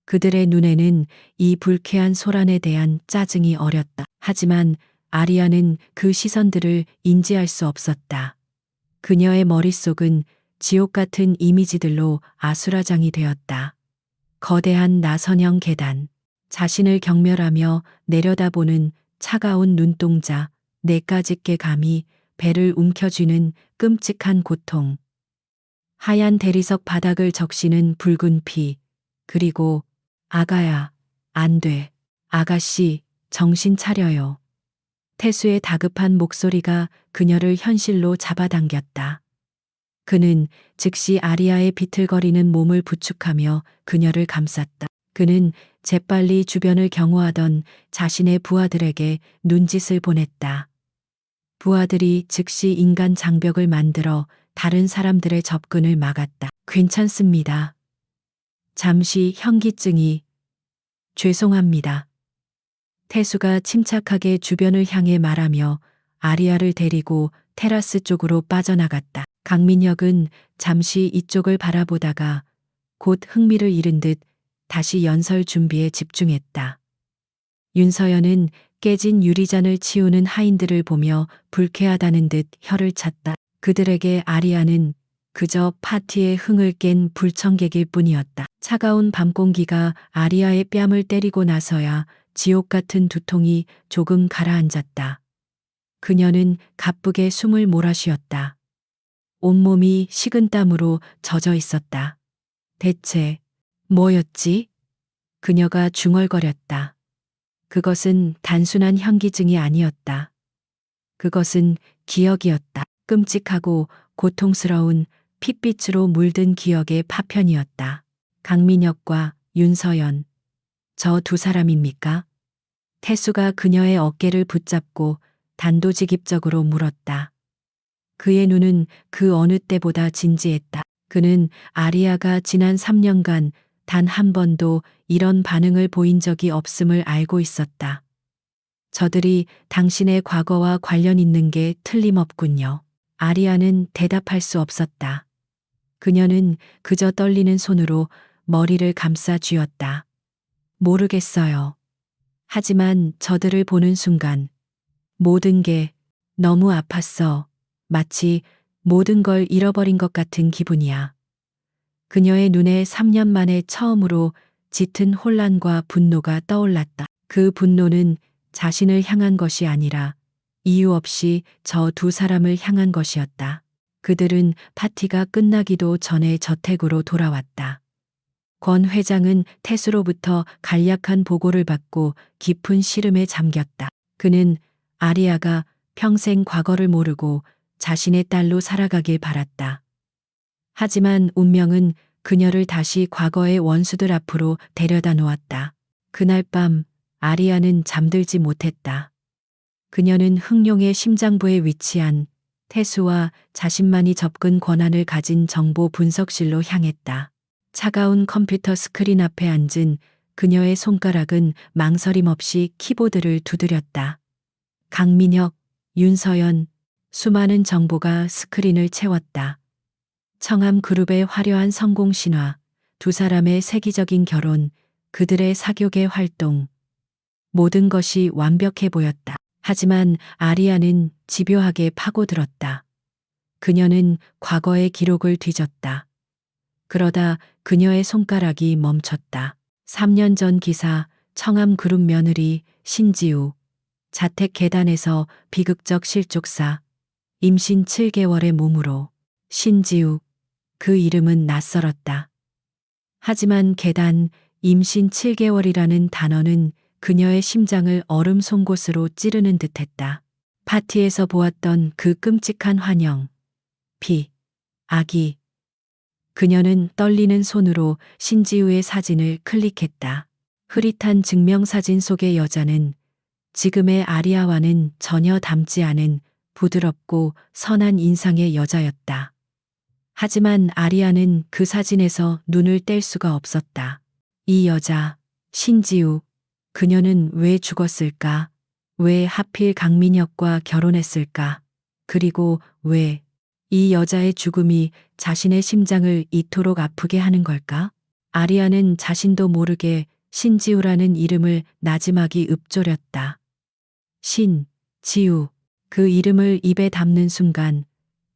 그들의 눈에는 이 불쾌한 소란에 대한 짜증이 어렸다. 하지만 아리아는 그 시선들을 인지할 수 없었다. 그녀의 머릿속은 지옥 같은 이미지들로 아수라장이 되었다. 거대한 나선형 계단, 자신을 경멸하며 내려다보는 차가운 눈동자, 내까짓게 감히 배를 움켜쥐는 끔찍한 고통. 하얀 대리석 바닥을 적시는 붉은 피, 그리고 아가야, 안 돼. 아가씨, 정신 차려요. 태수의 다급한 목소리가 그녀를 현실로 잡아당겼다. 그는 즉시 아리아의 비틀거리는 몸을 부축하며 그녀를 감쌌다. 그는 재빨리 주변을 경호하던 자신의 부하들에게 눈짓을 보냈다. 부하들이 즉시 인간 장벽을 만들어 다른 사람들의 접근을 막았다. 괜찮습니다. 잠시 현기증이. 죄송합니다. 태수가 침착하게 주변을 향해 말하며 아리아를 데리고 테라스 쪽으로 빠져나갔다. 강민혁은 잠시 이쪽을 바라보다가 곧 흥미를 잃은 듯 다시 연설 준비에 집중했다. 윤서연은 깨진 유리잔을 치우는 하인들을 보며 불쾌하다는 듯 혀를 찼다. 그들에게 아리아는 그저 파티의 흥을 깬 불청객일 뿐이었다. 차가운 밤 공기가 아리아의 뺨을 때리고 나서야 지옥 같은 두통이 조금 가라앉았다. 그녀는 가쁘게 숨을 몰아쉬었다. 온몸이 식은땀으로 젖어 있었다. 대체 뭐였지? 그녀가 중얼거렸다. 그것은 단순한 현기증이 아니었다. 그것은 기억이었다. 끔찍하고 고통스러운 핏빛으로 물든 기억의 파편이었다. 강민혁과 윤서연, 저 두 사람입니까? 태수가 그녀의 어깨를 붙잡고 단도직입적으로 물었다. 그의 눈은 그 어느 때보다 진지했다. 그는 아리아가 지난 3년간 단 한 번도 이런 반응을 보인 적이 없음을 알고 있었다. 저들이 당신의 과거와 관련 있는 게 틀림없군요. 아리아는 대답할 수 없었다. 그녀는 그저 떨리는 손으로 머리를 감싸 쥐었다. 모르겠어요. 하지만 저들을 보는 순간 모든 게 너무 아팠어. 마치 모든 걸 잃어버린 것 같은 기분이야. 그녀의 눈에 3년 만에 처음으로 짙은 혼란과 분노가 떠올랐다. 그 분노는 자신을 향한 것이 아니라 이유 없이 저 두 사람을 향한 것이었다. 그들은 파티가 끝나기도 전에 저택으로 돌아왔다. 권 회장은 태수로부터 간략한 보고를 받고 깊은 시름에 잠겼다. 그는 아리아가 평생 과거를 모르고 자신의 딸로 살아가길 바랐다. 하지만 운명은 그녀를 다시 과거의 원수들 앞으로 데려다 놓았다. 그날 밤 아리아는 잠들지 못했다. 그녀는 흥룡의 심장부에 위치한 태수와 자신만이 접근 권한을 가진 정보 분석실로 향했다. 차가운 컴퓨터 스크린 앞에 앉은 그녀의 손가락은 망설임 없이 키보드를 두드렸다. 강민혁, 윤서연, 수많은 정보가 스크린을 채웠다. 청암 그룹의 화려한 성공 신화, 두 사람의 세기적인 결혼, 그들의 사교계 활동. 모든 것이 완벽해 보였다. 하지만 아리아는 집요하게 파고들었다. 그녀는 과거의 기록을 뒤졌다. 그러다 그녀의 손가락이 멈췄다. 3년 전 기사, 청암 그룹 며느리 신지우, 자택 계단에서 비극적 실족사, 임신 7개월의 몸으로. 신지우, 그 이름은 낯설었다. 하지만 계단, 임신 7개월이라는 단어는 그녀의 심장을 얼음 송곳으로 찌르는 듯했다. 파티에서 보았던 그 끔찍한 환영, 피, 아기. 그녀는 떨리는 손으로 신지우의 사진을 클릭했다. 흐릿한 증명사진 속의 여자는 지금의 아리아와는 전혀 닮지 않은 부드럽고 선한 인상의 여자였다. 하지만 아리아는 그 사진에서 눈을 뗄 수가 없었다. 이 여자, 신지우, 그녀는 왜 죽었을까? 왜 하필 강민혁과 결혼했을까? 그리고 왜 이 여자의 죽음이 자신의 심장을 이토록 아프게 하는 걸까? 아리아는 자신도 모르게 신지우라는 이름을 나지막이 읊조렸다. 신지우. 그 이름을 입에 담는 순간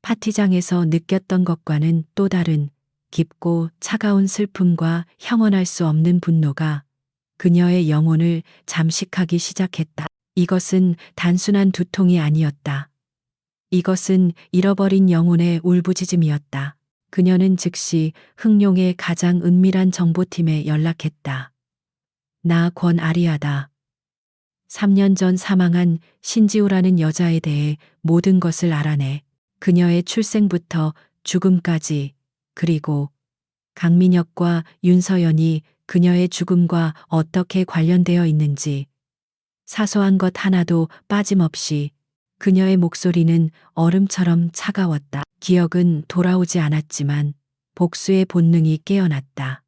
파티장에서 느꼈던 것과는 또 다른 깊고 차가운 슬픔과 형언할 수 없는 분노가 그녀의 영혼을 잠식하기 시작했다. 이것은 단순한 두통이 아니었다. 이것은 잃어버린 영혼의 울부짖음이었다. 그녀는 즉시 흥룡의 가장 은밀한 정보팀에 연락했다. 나 권아리아다. 3년 전 사망한 신지우라는 여자에 대해 모든 것을 알아내. 그녀의 출생부터 죽음까지, 그리고 강민혁과 윤서연이 그녀의 죽음과 어떻게 관련되어 있는지 사소한 것 하나도 빠짐없이. 그녀의 목소리는 얼음처럼 차가웠다. 기억은 돌아오지 않았지만 복수의 본능이 깨어났다.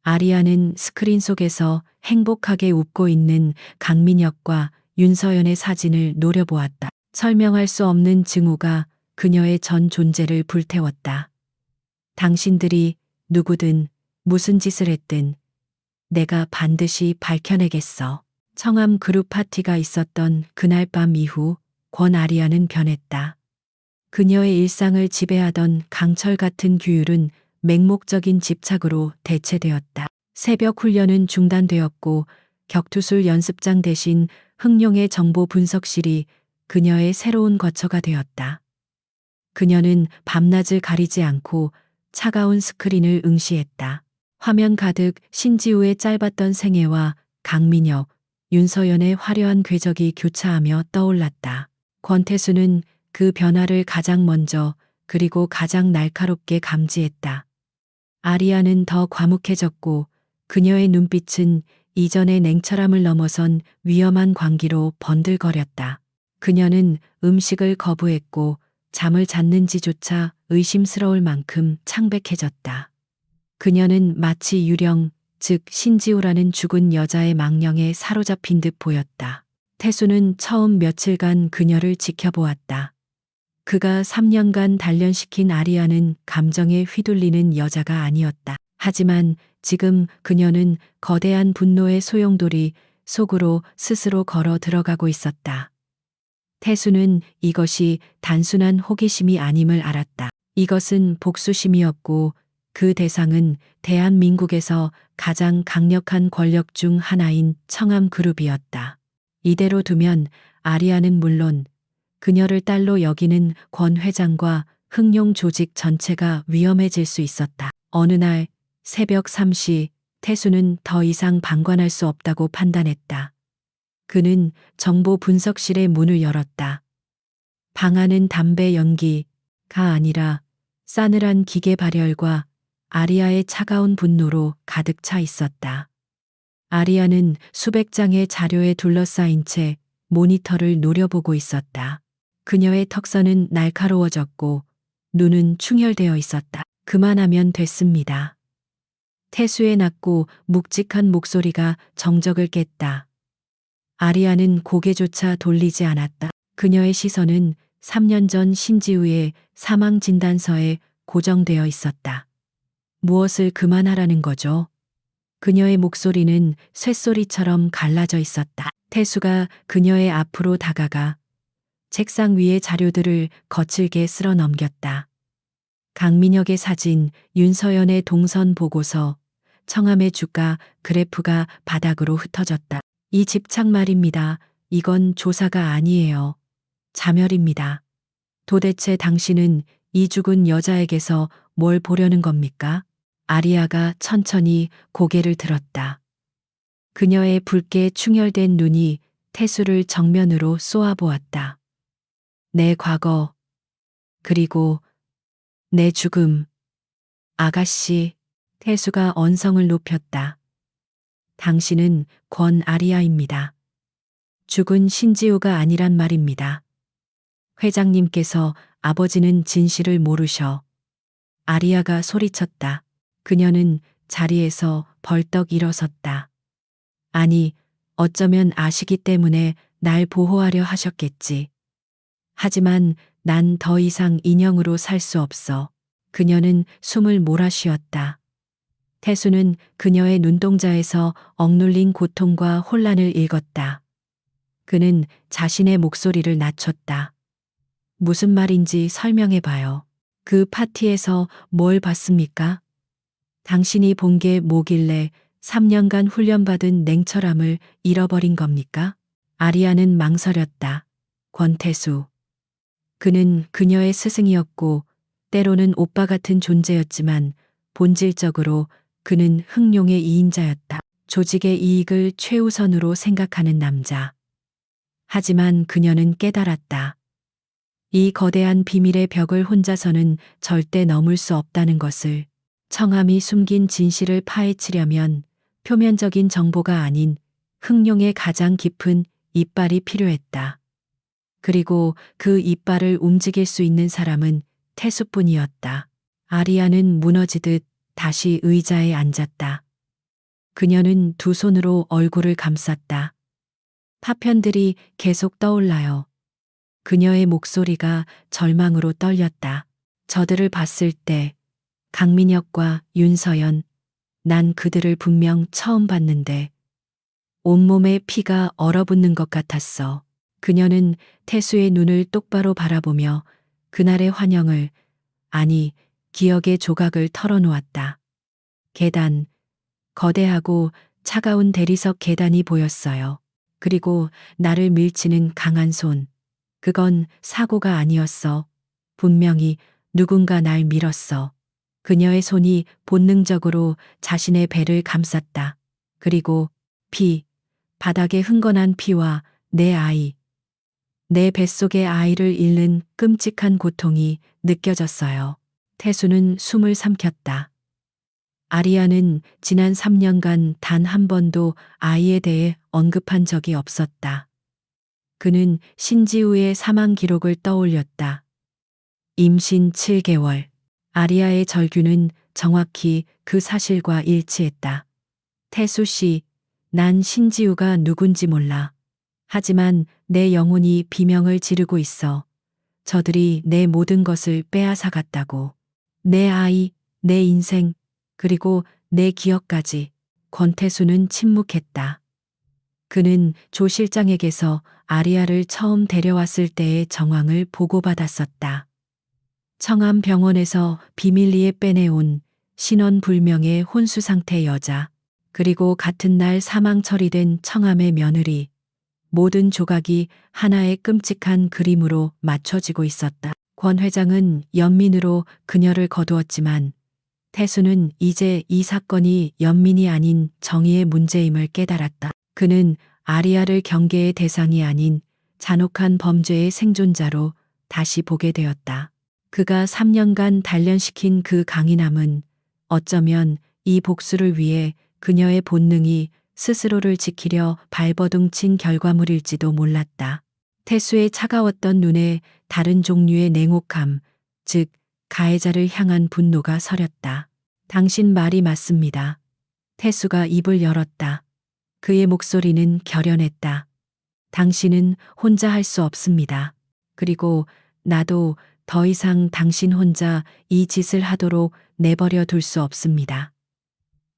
아리아는 스크린 속에서 행복하게 웃고 있는 강민혁과 윤서연의 사진을 노려보았다. 설명할 수 없는 증오가 그녀의 전 존재를 불태웠다. 당신들이 누구든 무슨 짓을 했든 내가 반드시 밝혀내겠어. 청암 그룹 파티가 있었던 그날 밤 이후 권아리아는 변했다. 그녀의 일상을 지배하던 강철 같은 규율은 맹목적인 집착으로 대체되었다. 새벽 훈련은 중단되었고 격투술 연습장 대신 흥룡의 정보 분석실이 그녀의 새로운 거처가 되었다. 그녀는 밤낮을 가리지 않고 차가운 스크린을 응시했다. 화면 가득 신지우의 짧았던 생애와 강민혁, 윤서연의 화려한 궤적이 교차하며 떠올랐다. 권태수는 그 변화를 가장 먼저 그리고 가장 날카롭게 감지했다. 아리아는 더 과묵해졌고 그녀의 눈빛은 이전의 냉철함을 넘어선 위험한 광기로 번들거렸다. 그녀는 음식을 거부했고 잠을 잤는지조차 의심스러울 만큼 창백해졌다. 그녀는 마치 유령, 즉 신지우라는 죽은 여자의 망령에 사로잡힌 듯 보였다. 태수는 처음 며칠간 그녀를 지켜보았다. 그가 3년간 단련시킨 아리아는 감정에 휘둘리는 여자가 아니었다. 하지만 지금 그녀는 거대한 분노의 소용돌이 속으로 스스로 걸어 들어가고 있었다. 태수는 이것이 단순한 호기심이 아님을 알았다. 이것은 복수심이었고 그 대상은 대한민국에서 가장 강력한 권력 중 하나인 청암그룹이었다. 이대로 두면 아리아는 물론 그녀를 딸로 여기는 권 회장과 흥룡 조직 전체가 위험해질 수 있었다. 어느 날 새벽 3시 태수는 더 이상 방관할 수 없다고 판단했다. 그는 정보 분석실의 문을 열었다. 방 안은 담배 연기가 아니라 싸늘한 기계 발열과 아리아의 차가운 분노로 가득 차 있었다. 아리아는 수백 장의 자료에 둘러싸인 채 모니터를 노려보고 있었다. 그녀의 턱선은 날카로워졌고 눈은 충혈되어 있었다. 그만하면 됐습니다. 태수의 낮고 묵직한 목소리가 정적을 깼다. 아리아는 고개조차 돌리지 않았다. 그녀의 시선은 3년 전 신지우의 사망 진단서에 고정되어 있었다. 무엇을 그만하라는 거죠? 그녀의 목소리는 쇳소리처럼 갈라져 있었다. 태수가 그녀의 앞으로 다가가 책상 위의 자료들을 거칠게 쓸어 넘겼다. 강민혁의 사진, 윤서연의 동선 보고서, 청암의 주가 그래프가 바닥으로 흩어졌다. 이 집착 말입니다. 이건 조사가 아니에요. 자멸입니다. 도대체 당신은 이 죽은 여자에게서 뭘 보려는 겁니까? 아리아가 천천히 고개를 들었다. 그녀의 붉게 충혈된 눈이 태수를 정면으로 쏘아보았다. 내 과거, 그리고 내 죽음. 아가씨, 태수가 언성을 높였다. 당신은 권 아리아입니다. 죽은 신지우가 아니란 말입니다. 회장님께서 아버지는 진실을 모르셔. 아리아가 소리쳤다. 그녀는 자리에서 벌떡 일어섰다. 아니, 어쩌면 아시기 때문에 날 보호하려 하셨겠지. 하지만 난 더 이상 인형으로 살 수 없어. 그녀는 숨을 몰아쉬었다. 태수는 그녀의 눈동자에서 억눌린 고통과 혼란을 읽었다. 그는 자신의 목소리를 낮췄다. 무슨 말인지 설명해봐요. 그 파티에서 뭘 봤습니까? 당신이 본 게 뭐길래 3년간 훈련받은 냉철함을 잃어버린 겁니까? 아리아는 망설였다. 권태수. 그는 그녀의 스승이었고 때로는 오빠 같은 존재였지만 본질적으로 그는 흥룡의 이인자였다. 조직의 이익을 최우선으로 생각하는 남자. 하지만 그녀는 깨달았다. 이 거대한 비밀의 벽을 혼자서는 절대 넘을 수 없다는 것을. 청암이 숨긴 진실을 파헤치려면 표면적인 정보가 아닌 흥룡의 가장 깊은 이빨이 필요했다. 그리고 그 이빨을 움직일 수 있는 사람은 태수뿐이었다. 아리아는 무너지듯 다시 의자에 앉았다. 그녀는 두 손으로 얼굴을 감쌌다. 파편들이 계속 떠올라요. 그녀의 목소리가 절망으로 떨렸다. 저들을 봤을 때 강민혁과 윤서연, 난 그들을 분명 처음 봤는데 온몸에 피가 얼어붙는 것 같았어. 그녀는 태수의 눈을 똑바로 바라보며 그날의 환영을, 아니, 기억의 조각을 털어놓았다. 계단, 거대하고 차가운 대리석 계단이 보였어요. 그리고 나를 밀치는 강한 손. 그건 사고가 아니었어. 분명히 누군가 날 밀었어. 그녀의 손이 본능적으로 자신의 배를 감쌌다. 그리고 피, 바닥에 흥건한 피와 내 아이, 내 뱃속의 아이를 잃는 끔찍한 고통이 느껴졌어요. 태수는 숨을 삼켰다. 아리아는 지난 3년간 단 한 번도 아이에 대해 언급한 적이 없었다. 그는 신지우의 사망 기록을 떠올렸다. 임신 7개월. 아리아의 절규는 정확히 그 사실과 일치했다. 태수 씨, 난 신지우가 누군지 몰라. 하지만 내 영혼이 비명을 지르고 있어. 저들이 내 모든 것을 빼앗아갔다고. 내 아이, 내 인생, 그리고 내 기억까지. 권태수는 침묵했다. 그는 조 실장에게서 아리아를 처음 데려왔을 때의 정황을 보고받았었다. 청암병원에서 비밀리에 빼내온 신원불명의 혼수 상태 여자, 그리고 같은 날 사망 처리된 청암의 며느리, 모든 조각이 하나의 끔찍한 그림으로 맞춰지고 있었다. 권 회장은 연민으로 그녀를 거두었지만 태수는 이제 이 사건이 연민이 아닌 정의의 문제임을 깨달았다. 그는 아리아를 경계의 대상이 아닌 잔혹한 범죄의 생존자로 다시 보게 되었다. 그가 3년간 단련시킨 그 강인함은 어쩌면 이 복수를 위해 그녀의 본능이 스스로를 지키려 발버둥친 결과물일지도 몰랐다. 태수의 차가웠던 눈에 다른 종류의 냉혹함, 즉 가해자를 향한 분노가 서렸다. 당신 말이 맞습니다. 태수가 입을 열었다. 그의 목소리는 결연했다. 당신은 혼자 할 수 없습니다. 그리고 나도 더 이상 당신 혼자 이 짓을 하도록 내버려 둘 수 없습니다.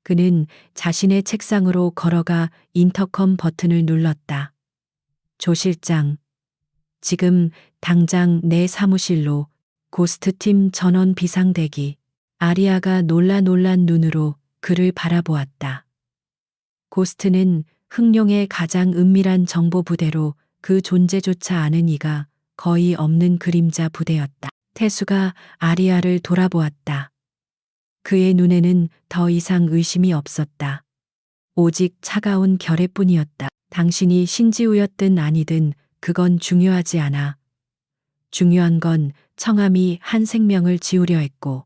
그는 자신의 책상으로 걸어가 인터컴 버튼을 눌렀다. 조 실장, 지금 당장 내 사무실로 고스트팀 전원 비상 대기. 아리아가 놀란 눈으로 그를 바라보았다. 고스트는 흥룡의 가장 은밀한 정보 부대로 그 존재조차 아는 이가 거의 없는 그림자 부대였다. 태수가 아리아를 돌아보았다. 그의 눈에는 더 이상 의심이 없었다. 오직 차가운 결의뿐이었다. 당신이 신지우였든 아니든 그건 중요하지 않아. 중요한 건 청함이 한 생명을 지우려 했고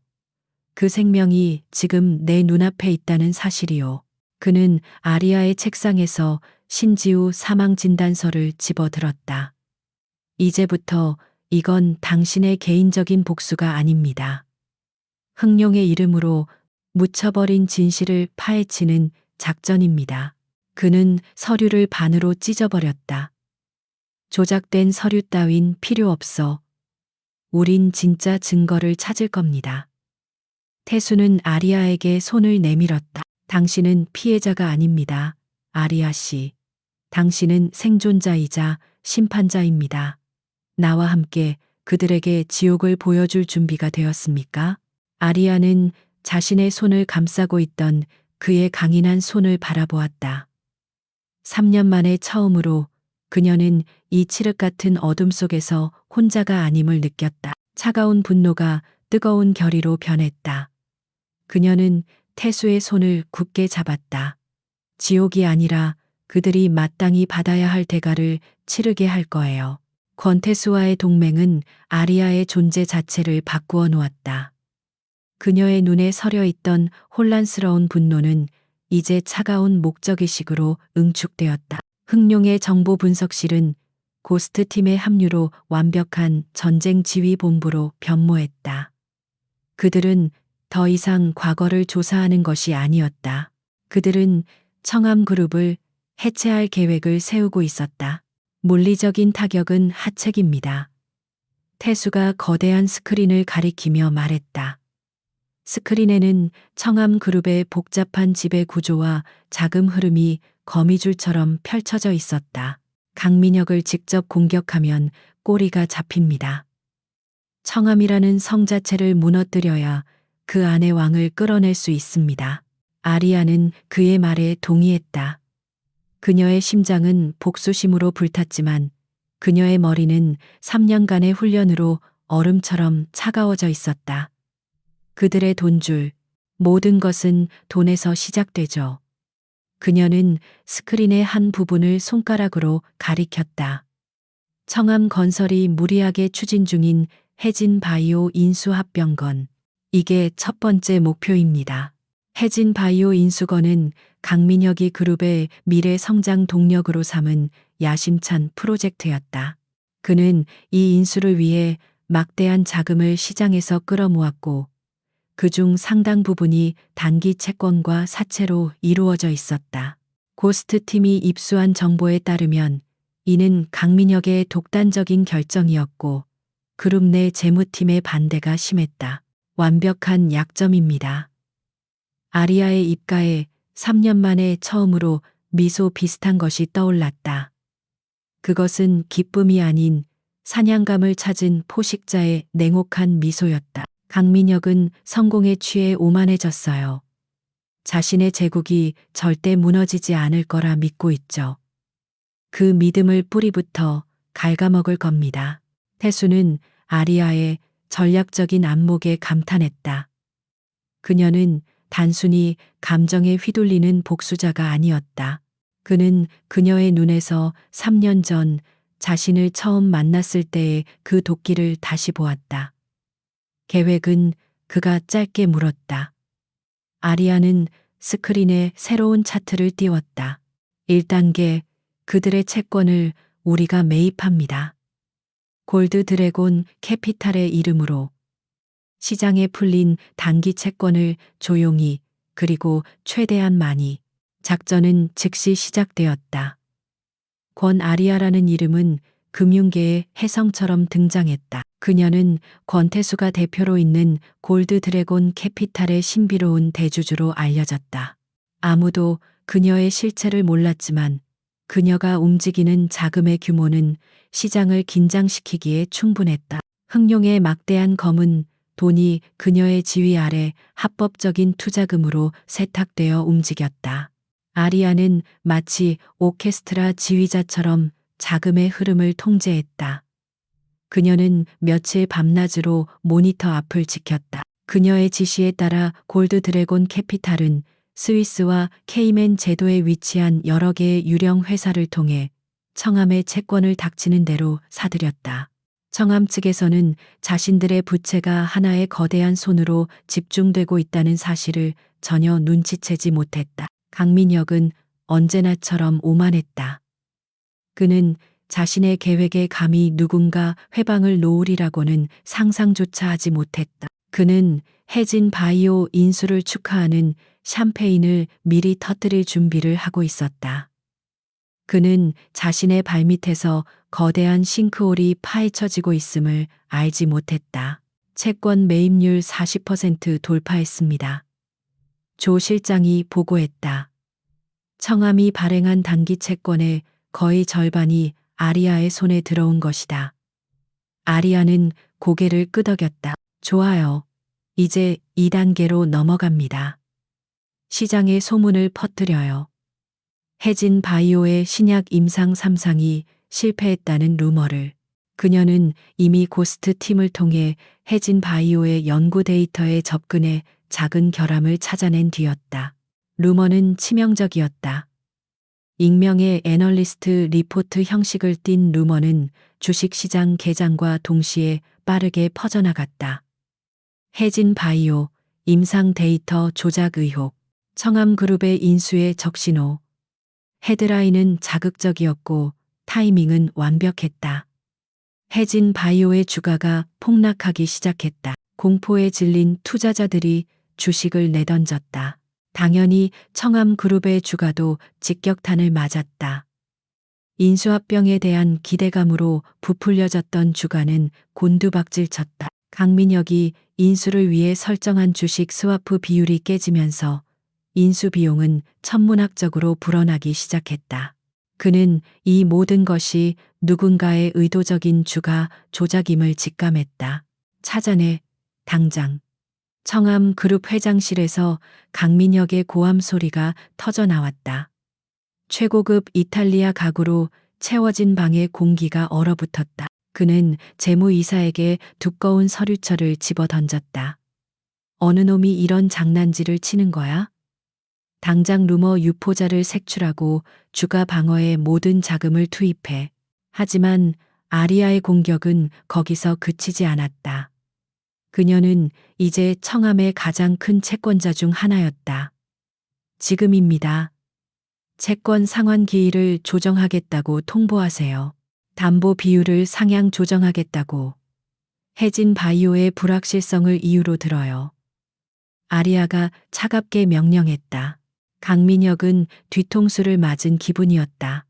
그 생명이 지금 내 눈앞에 있다는 사실이요. 그는 아리아의 책상에서 신지우 사망 진단서를 집어들었다. 이제부터 이건 당신의 개인적인 복수가 아닙니다. 흥룡의 이름으로 묻혀버린 진실을 파헤치는 작전입니다. 그는 서류를 반으로 찢어버렸다. 조작된 서류 따윈 필요 없어. 우린 진짜 증거를 찾을 겁니다. 태수는 아리아에게 손을 내밀었다. 당신은 피해자가 아닙니다. 아리아 씨. 당신은 생존자이자 심판자입니다. 나와 함께 그들에게 지옥을 보여줄 준비가 되었습니까? 아리아는 자신의 손을 감싸고 있던 그의 강인한 손을 바라보았다. 3년 만에 처음으로 그녀는 이 칠흑 같은 어둠 속에서 혼자가 아님을 느꼈다. 차가운 분노가 뜨거운 결의로 변했다. 그녀는 태수의 손을 굳게 잡았다. 지옥이 아니라 그들이 마땅히 받아야 할 대가를 치르게 할 거예요. 권태수와의 동맹은 아리아의 존재 자체를 바꾸어 놓았다. 그녀의 눈에 서려 있던 혼란스러운 분노는 이제 차가운 목적의식으로 응축되었다. 흥룡의 정보 분석실은 고스트 팀의 합류로 완벽한 전쟁 지휘 본부로 변모했다. 그들은 더 이상 과거를 조사하는 것이 아니었다. 그들은 청암 그룹을 해체할 계획을 세우고 있었다. 물리적인 타격은 하책입니다. 태수가 거대한 스크린을 가리키며 말했다. 스크린에는 청암 그룹의 복잡한 지배 구조와 자금 흐름이 거미줄처럼 펼쳐져 있었다. 강민혁을 직접 공격하면 꼬리가 잡힙니다. 청암이라는 성 자체를 무너뜨려야 그 안의 왕을 끌어낼 수 있습니다. 아리아는 그의 말에 동의했다. 그녀의 심장은 복수심으로 불탔지만 그녀의 머리는 3년간의 훈련으로 얼음처럼 차가워져 있었다. 그들의 돈줄, 모든 것은 돈에서 시작되죠. 그녀는 스크린의 한 부분을 손가락으로 가리켰다. 청암 건설이 무리하게 추진 중인 해진 바이오 인수합병건. 이게 첫 번째 목표입니다. 해진 바이오 인수건은 강민혁이 그룹의 미래 성장 동력으로 삼은 야심찬 프로젝트였다. 그는 이 인수를 위해 막대한 자금을 시장에서 끌어모았고 그중 상당 부분이 단기 채권과 사채로 이루어져 있었다. 고스트 팀이 입수한 정보에 따르면 이는 강민혁의 독단적인 결정이었고 그룹 내 재무팀의 반대가 심했다. 완벽한 약점입니다. 아리아의 입가에 3년 만에 처음으로 미소 비슷한 것이 떠올랐다. 그것은 기쁨이 아닌 사냥감을 찾은 포식자의 냉혹한 미소였다. 강민혁은 성공에 취해 오만해졌어요. 자신의 제국이 절대 무너지지 않을 거라 믿고 있죠. 그 믿음을 뿌리부터 갉아먹을 겁니다. 태수는 아리아의 전략적인 안목에 감탄했다. 그녀는 단순히 감정에 휘둘리는 복수자가 아니었다. 그는 그녀의 눈에서 3년 전 자신을 처음 만났을 때의 그 도끼를 다시 보았다. 계획은 그가 짧게 물었다. 아리아는 스크린에 새로운 차트를 띄웠다. 1단계, 그들의 채권을 우리가 매입합니다. 골드 드래곤 캐피탈의 이름으로 시장에 풀린 단기 채권을 조용히 그리고 최대한 많이. 작전은 즉시 시작되었다. 권 아리아라는 이름은 금융계의 혜성처럼 등장했다. 그녀는 권태수가 대표로 있는 골드 드래곤 캐피탈의 신비로운 대주주로 알려졌다. 아무도 그녀의 실체를 몰랐지만 그녀가 움직이는 자금의 규모는 시장을 긴장시키기에 충분했다. 흥룡의 막대한 검은 돈이 그녀의 지휘 아래 합법적인 투자금으로 세탁되어 움직였다. 아리아는 마치 오케스트라 지휘자처럼 자금의 흐름을 통제했다. 그녀는 며칠 밤낮으로 모니터 앞을 지켰다. 그녀의 지시에 따라 골드 드래곤 캐피탈은 스위스와 케이맨 제도에 위치한 여러 개의 유령 회사를 통해 청암의 채권을 닥치는 대로 사들였다. 청암 측에서는 자신들의 부채가 하나의 거대한 손으로 집중되고 있다는 사실을 전혀 눈치채지 못했다. 강민혁은 언제나처럼 오만했다. 그는 자신의 계획에 감히 누군가 회방을 놓으리라고는 상상조차 하지 못했다. 그는 해진 바이오 인수를 축하하는 샴페인을 미리 터뜨릴 준비를 하고 있었다. 그는 자신의 발밑에서 거대한 싱크홀이 파헤쳐지고 있음을 알지 못했다. 채권 매입률 40% 돌파했습니다. 조 실장이 보고했다. 청암이 발행한 단기 채권의 거의 절반이 아리아의 손에 들어온 것이다. 아리아는 고개를 끄덕였다. 좋아요. 이제 2단계로 넘어갑니다. 시장에 소문을 퍼뜨려요. 해진 바이오의 신약 임상 3상이 실패했다는 루머를. 그녀는 이미 고스트 팀을 통해 해진 바이오의 연구 데이터에 접근해 작은 결함을 찾아낸 뒤였다. 루머는 치명적이었다. 익명의 애널리스트 리포트 형식을 띤 루머는 주식시장 개장과 동시에 빠르게 퍼져나갔다. 해진 바이오, 임상 데이터 조작 의혹, 청암그룹의 인수의 적신호. 헤드라인은 자극적이었고 타이밍은 완벽했다. 해진 바이오의 주가가 폭락하기 시작했다. 공포에 질린 투자자들이 주식을 내던졌다. 당연히 청암그룹의 주가도 직격탄을 맞았다. 인수합병에 대한 기대감으로 부풀려졌던 주가는 곤두박질 쳤다. 강민혁이 인수를 위해 설정한 주식 스와프 비율이 깨지면서 인수 비용은 천문학적으로 불어나기 시작했다. 그는 이 모든 것이 누군가의 의도적인 주가 조작임을 직감했다. 찾아내, 당장. 청암그룹 회장실에서 강민혁의 고함 소리가 터져 나왔다. 최고급 이탈리아 가구로 채워진 방의 공기가 얼어붙었다. 그는 재무이사에게 두꺼운 서류철을 집어던졌다. 어느 놈이 이런 장난질을 치는 거야? 당장 루머 유포자를 색출하고 주가 방어에 모든 자금을 투입해. 하지만 아리아의 공격은 거기서 그치지 않았다. 그녀는 이제 청암의 가장 큰 채권자 중 하나였다. 지금입니다. 채권 상환 기일을 조정하겠다고 통보하세요. 담보 비율을 상향 조정하겠다고. 해진 바이오의 불확실성을 이유로 들어요. 아리아가 차갑게 명령했다. 강민혁은 뒤통수를 맞은 기분이었다.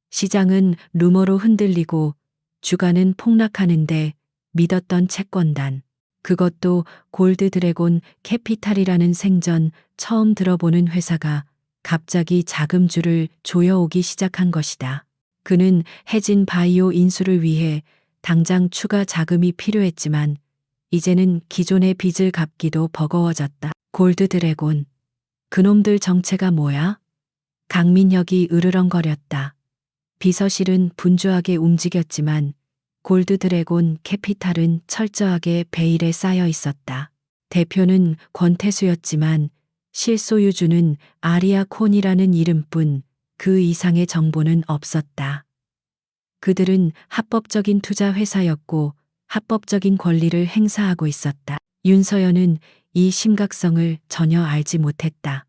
시장은 루머로 흔들리고 주가는 폭락하는데 믿었던 채권단. 그것도 골드 드래곤 캐피탈이라는 생전 처음 들어보는 회사가 갑자기 자금줄을 조여오기 시작한 것이다. 그는 해진 바이오 인수를 위해 당장 추가 자금이 필요했지만 이제는 기존의 빚을 갚기도 버거워졌다. 골드 드래곤. 그놈들 정체가 뭐야? 강민혁이 으르렁거렸다. 비서실은 분주하게 움직였지만 골드 드래곤 캐피탈은 철저하게 베일에 쌓여 있었다. 대표는 권태수였지만 실소유주는 아리아 콘이라는 이름뿐 그 이상의 정보는 없었다. 그들은 합법적인 투자 회사였고 합법적인 권리를 행사하고 있었다. 윤서연은 이 심각성을 전혀 알지 못했다.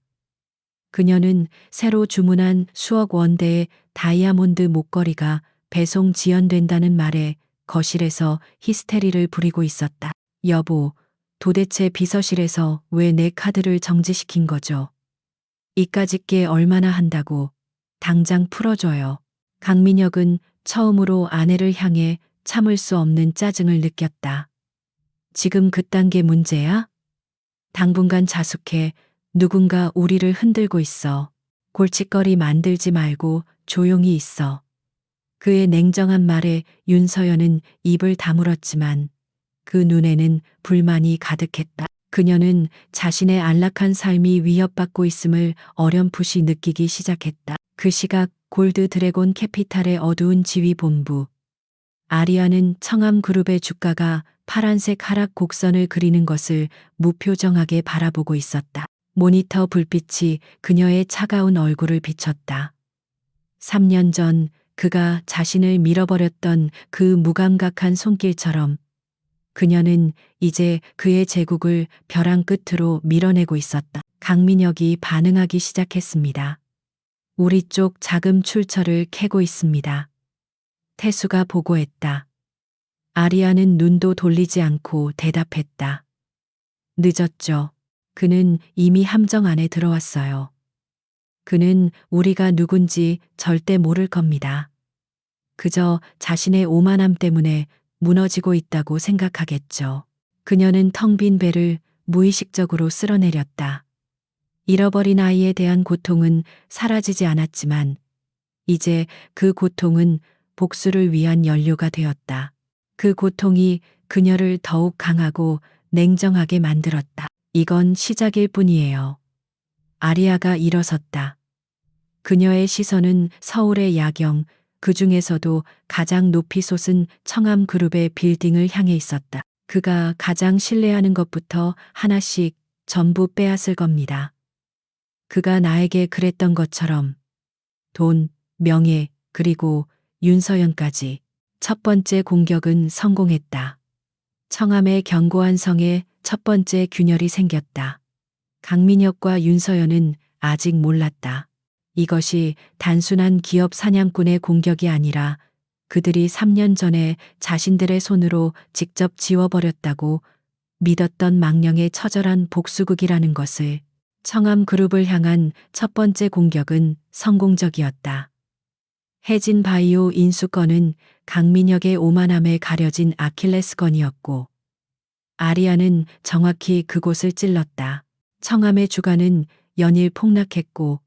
그녀는 새로 주문한 수억 원대의 다이아몬드 목걸이가 배송 지연된다는 말에 거실에서 히스테리를 부리고 있었다. 여보, 도대체 비서실에서 왜 내 카드를 정지시킨 거죠? 이까짓 게 얼마나 한다고. 당장 풀어줘요. 강민혁은 처음으로 아내를 향해 참을 수 없는 짜증을 느꼈다. 지금 그딴 게 문제야? 당분간 자숙해. 누군가 우리를 흔들고 있어. 골칫거리 만들지 말고 조용히 있어. 그의 냉정한 말에 윤서연은 입을 다물었지만 그 눈에는 불만이 가득했다. 그녀는 자신의 안락한 삶이 위협받고 있음을 어렴풋이 느끼기 시작했다. 그 시각 골드 드래곤 캐피탈의 어두운 지휘 본부. 아리아는 청암그룹의 주가가 파란색 하락 곡선을 그리는 것을 무표정하게 바라보고 있었다. 모니터 불빛이 그녀의 차가운 얼굴을 비췄다. 3년 전 그가 자신을 밀어버렸던 그 무감각한 손길처럼 그녀는 이제 그의 제국을 벼랑 끝으로 밀어내고 있었다. 강민혁이 반응하기 시작했습니다. 우리 쪽 자금 출처를 캐고 있습니다. 태수가 보고했다. 아리아는 눈도 돌리지 않고 대답했다. 늦었죠. 그는 이미 함정 안에 들어왔어요. 그는 우리가 누군지 절대 모를 겁니다. 그저 자신의 오만함 때문에 무너지고 있다고 생각하겠죠. 그녀는 텅 빈 배를 무의식적으로 쓸어내렸다. 잃어버린 아이에 대한 고통은 사라지지 않았지만 이제 그 고통은 복수를 위한 연료가 되었다. 그 고통이 그녀를 더욱 강하고 냉정하게 만들었다. 이건 시작일 뿐이에요. 아리아가 일어섰다. 그녀의 시선은 서울의 야경, 그 중에서도 가장 높이 솟은 청암그룹의 빌딩을 향해 있었다. 그가 가장 신뢰하는 것부터 하나씩 전부 빼앗을 겁니다. 그가 나에게 그랬던 것처럼 돈, 명예, 그리고 윤서연까지. 첫 번째 공격은 성공했다. 청암의 견고한 성에 첫 번째 균열이 생겼다. 강민혁과 윤서연은 아직 몰랐다. 이것이 단순한 기업 사냥꾼의 공격이 아니라 그들이 3년 전에 자신들의 손으로 직접 지워버렸다고 믿었던 망령의 처절한 복수극이라는 것을. 청암그룹을 향한 첫 번째 공격은 성공적이었다. 해진 바이오 인수건은 강민혁의 오만함에 가려진 아킬레스건이었고 아리아는 정확히 그곳을 찔렀다. 청암의 주가는 연일 폭락했고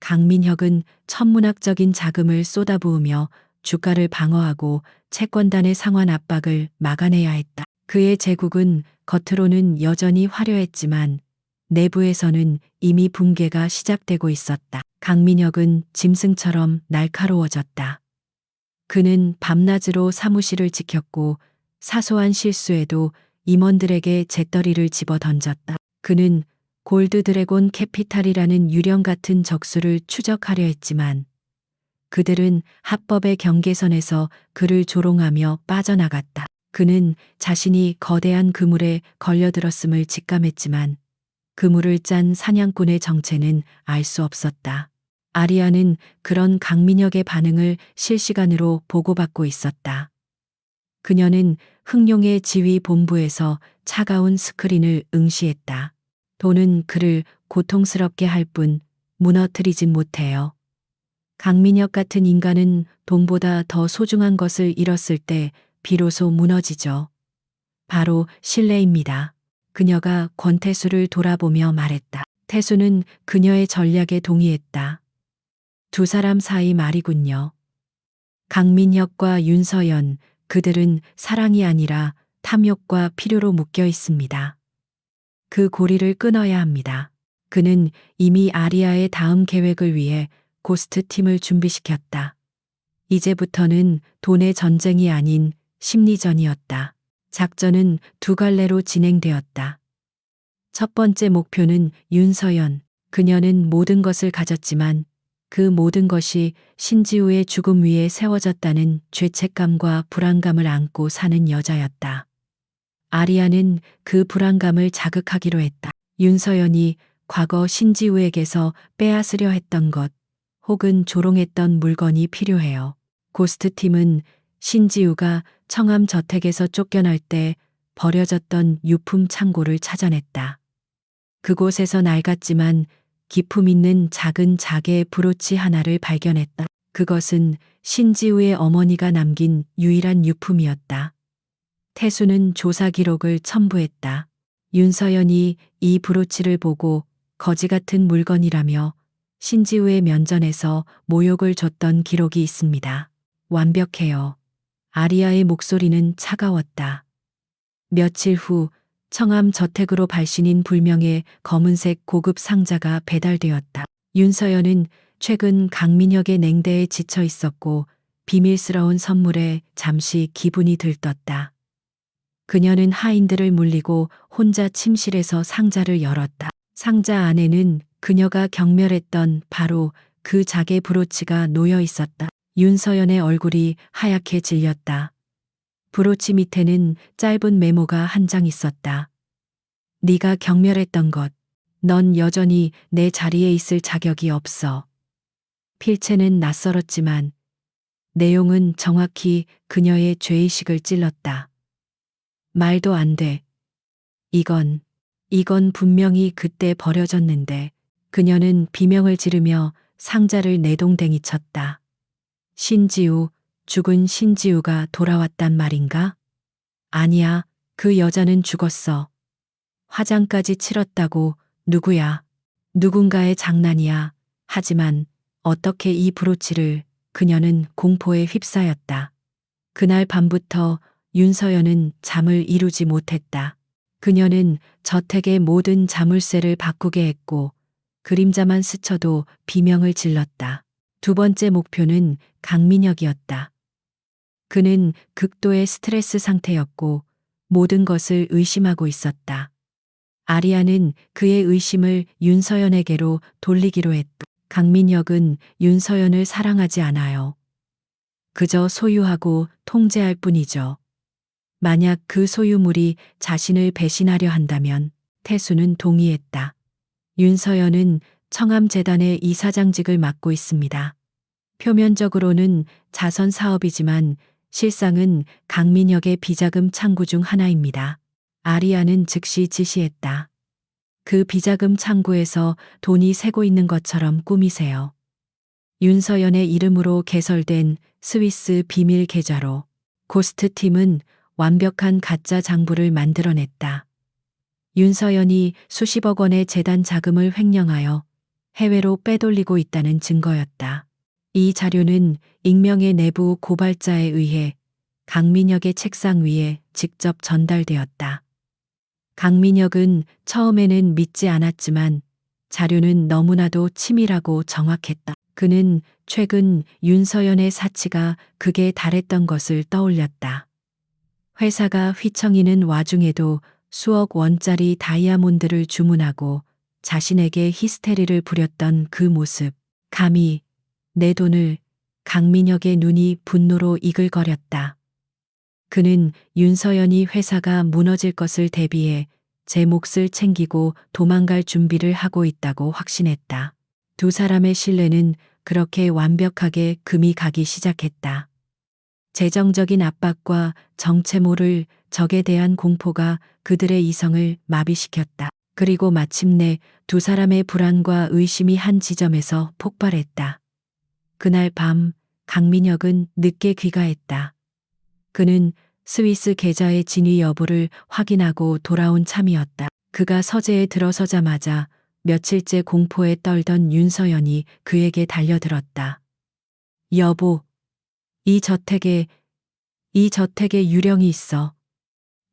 강민혁은 천문학적인 자금을 쏟아부으며 주가를 방어하고 채권단의 상환 압박을 막아내야 했다. 그의 제국은 겉으로는 여전히 화려했지만 내부에서는 이미 붕괴가 시작되고 있었다. 강민혁은 짐승처럼 날카로워졌다. 그는 밤낮으로 사무실을 지켰고 사소한 실수에도 임원들에게 재떨이를 집어 던졌다. 그는 골드 드래곤 캐피탈이라는 유령 같은 적수를 추적하려 했지만 그들은 합법의 경계선에서 그를 조롱하며 빠져나갔다. 그는 자신이 거대한 그물에 걸려들었음을 직감했지만 그물을 짠 사냥꾼의 정체는 알 수 없었다. 아리아는 그런 강민혁의 반응을 실시간으로 보고받고 있었다. 그녀는 흥룡의 지휘 본부에서 차가운 스크린을 응시했다. 돈은 그를 고통스럽게 할 뿐 무너뜨리진 못해요. 강민혁 같은 인간은 돈보다 더 소중한 것을 잃었을 때 비로소 무너지죠. 바로 신뢰입니다. 그녀가 권태수를 돌아보며 말했다. 태수는 그녀의 전략에 동의했다. 두 사람 사이 말이군요. 강민혁과 윤서연, 그들은 사랑이 아니라 탐욕과 필요로 묶여 있습니다. 그 고리를 끊어야 합니다. 그는 이미 아리아의 다음 계획을 위해 고스트 팀을 준비시켰다. 이제부터는 돈의 전쟁이 아닌 심리전이었다. 작전은 두 갈래로 진행되었다. 첫 번째 목표는 윤서연. 그녀는 모든 것을 가졌지만 그 모든 것이 신지우의 죽음 위에 세워졌다는 죄책감과 불안감을 안고 사는 여자였다. 아리아는 그 불안감을 자극하기로 했다. 윤서연이 과거 신지우에게서 빼앗으려 했던 것 혹은 조롱했던 물건이 필요해요. 고스트팀은 신지우가 청암 저택에서 쫓겨날 때 버려졌던 유품 창고를 찾아냈다. 그곳에서 낡았지만 기품 있는 작은 자개의 브로치 하나를 발견했다. 그것은 신지우의 어머니가 남긴 유일한 유품이었다. 태수는 조사 기록을 첨부했다. 윤서연이 이 브로치를 보고 거지 같은 물건이라며 신지우의 면전에서 모욕을 줬던 기록이 있습니다. 완벽해요. 아리아의 목소리는 차가웠다. 며칠 후 청암 저택으로 발신인 불명의 검은색 고급 상자가 배달되었다. 윤서연은 최근 강민혁의 냉대에 지쳐 있었고 비밀스러운 선물에 잠시 기분이 들떴다. 그녀는 하인들을 물리고 혼자 침실에서 상자를 열었다. 상자 안에는 그녀가 경멸했던 바로 그 자개 브로치가 놓여 있었다. 윤서연의 얼굴이 하얗게 질렸다. 브로치 밑에는 짧은 메모가 한 장 있었다. 네가 경멸했던 것. 넌 여전히 내 자리에 있을 자격이 없어. 필체는 낯설었지만 내용은 정확히 그녀의 죄의식을 찔렀다. 말도 안 돼. 이건 분명히 그때 버려졌는데. 그녀는 비명을 지르며 상자를 내동댕이 쳤다. 신지우, 죽은 신지우가 돌아왔단 말인가? 아니야, 그 여자는 죽었어. 화장까지 치렀다고. 누구야? 누군가의 장난이야. 하지만 어떻게 이 브로치를. 그녀는 공포에 휩싸였다. 그날 밤부터 윤서연은 잠을 이루지 못했다. 그녀는 저택의 모든 자물쇠를 바꾸게 했고 그림자만 스쳐도 비명을 질렀다. 두 번째 목표는 강민혁이었다. 그는 극도의 스트레스 상태였고 모든 것을 의심하고 있었다. 아리아는 그의 의심을 윤서연에게로 돌리기로 했다. 강민혁은 윤서연을 사랑하지 않아요. 그저 소유하고 통제할 뿐이죠. 만약 그 소유물이 자신을 배신하려 한다면 태수는 동의했다. 윤서연은 청암재단의 이사장직을 맡고 있습니다. 표면적으로는 자선 사업이지만 실상은 강민혁의 비자금 창구 중 하나입니다. 아리아는 즉시 지시했다. 그 비자금 창구에서 돈이 새고 있는 것처럼 꾸미세요. 윤서연의 이름으로 개설된 스위스 비밀 계좌로 고스트팀은 완벽한 가짜 장부를 만들어냈다. 윤서연이 수십억 원의 재단 자금을 횡령하여 해외로 빼돌리고 있다는 증거였다. 이 자료는 익명의 내부 고발자에 의해 강민혁의 책상 위에 직접 전달되었다. 강민혁은 처음에는 믿지 않았지만 자료는 너무나도 치밀하고 정확했다. 그는 최근 윤서연의 사치가 극에 달했던 것을 떠올렸다. 회사가 휘청이는 와중에도 수억 원짜리 다이아몬드를 주문하고 자신에게 히스테리를 부렸던 그 모습. 감히 내 돈을. 강민혁의 눈이 분노로 이글거렸다. 그는 윤서연이 회사가 무너질 것을 대비해 제 몫을 챙기고 도망갈 준비를 하고 있다고 확신했다. 두 사람의 신뢰는 그렇게 완벽하게 금이 가기 시작했다. 재정적인 압박과 정체 모를 적에 대한 공포가 그들의 이성을 마비시켰다. 그리고 마침내 두 사람의 불안과 의심이 한 지점에서 폭발했다. 그날 밤 강민혁은 늦게 귀가했다. 그는 스위스 계좌의 진위 여부를 확인하고 돌아온 참이었다. 그가 서재에 들어서자마자 며칠째 공포에 떨던 윤서연이 그에게 달려들었다. 여보, 이 저택에 유령이 있어.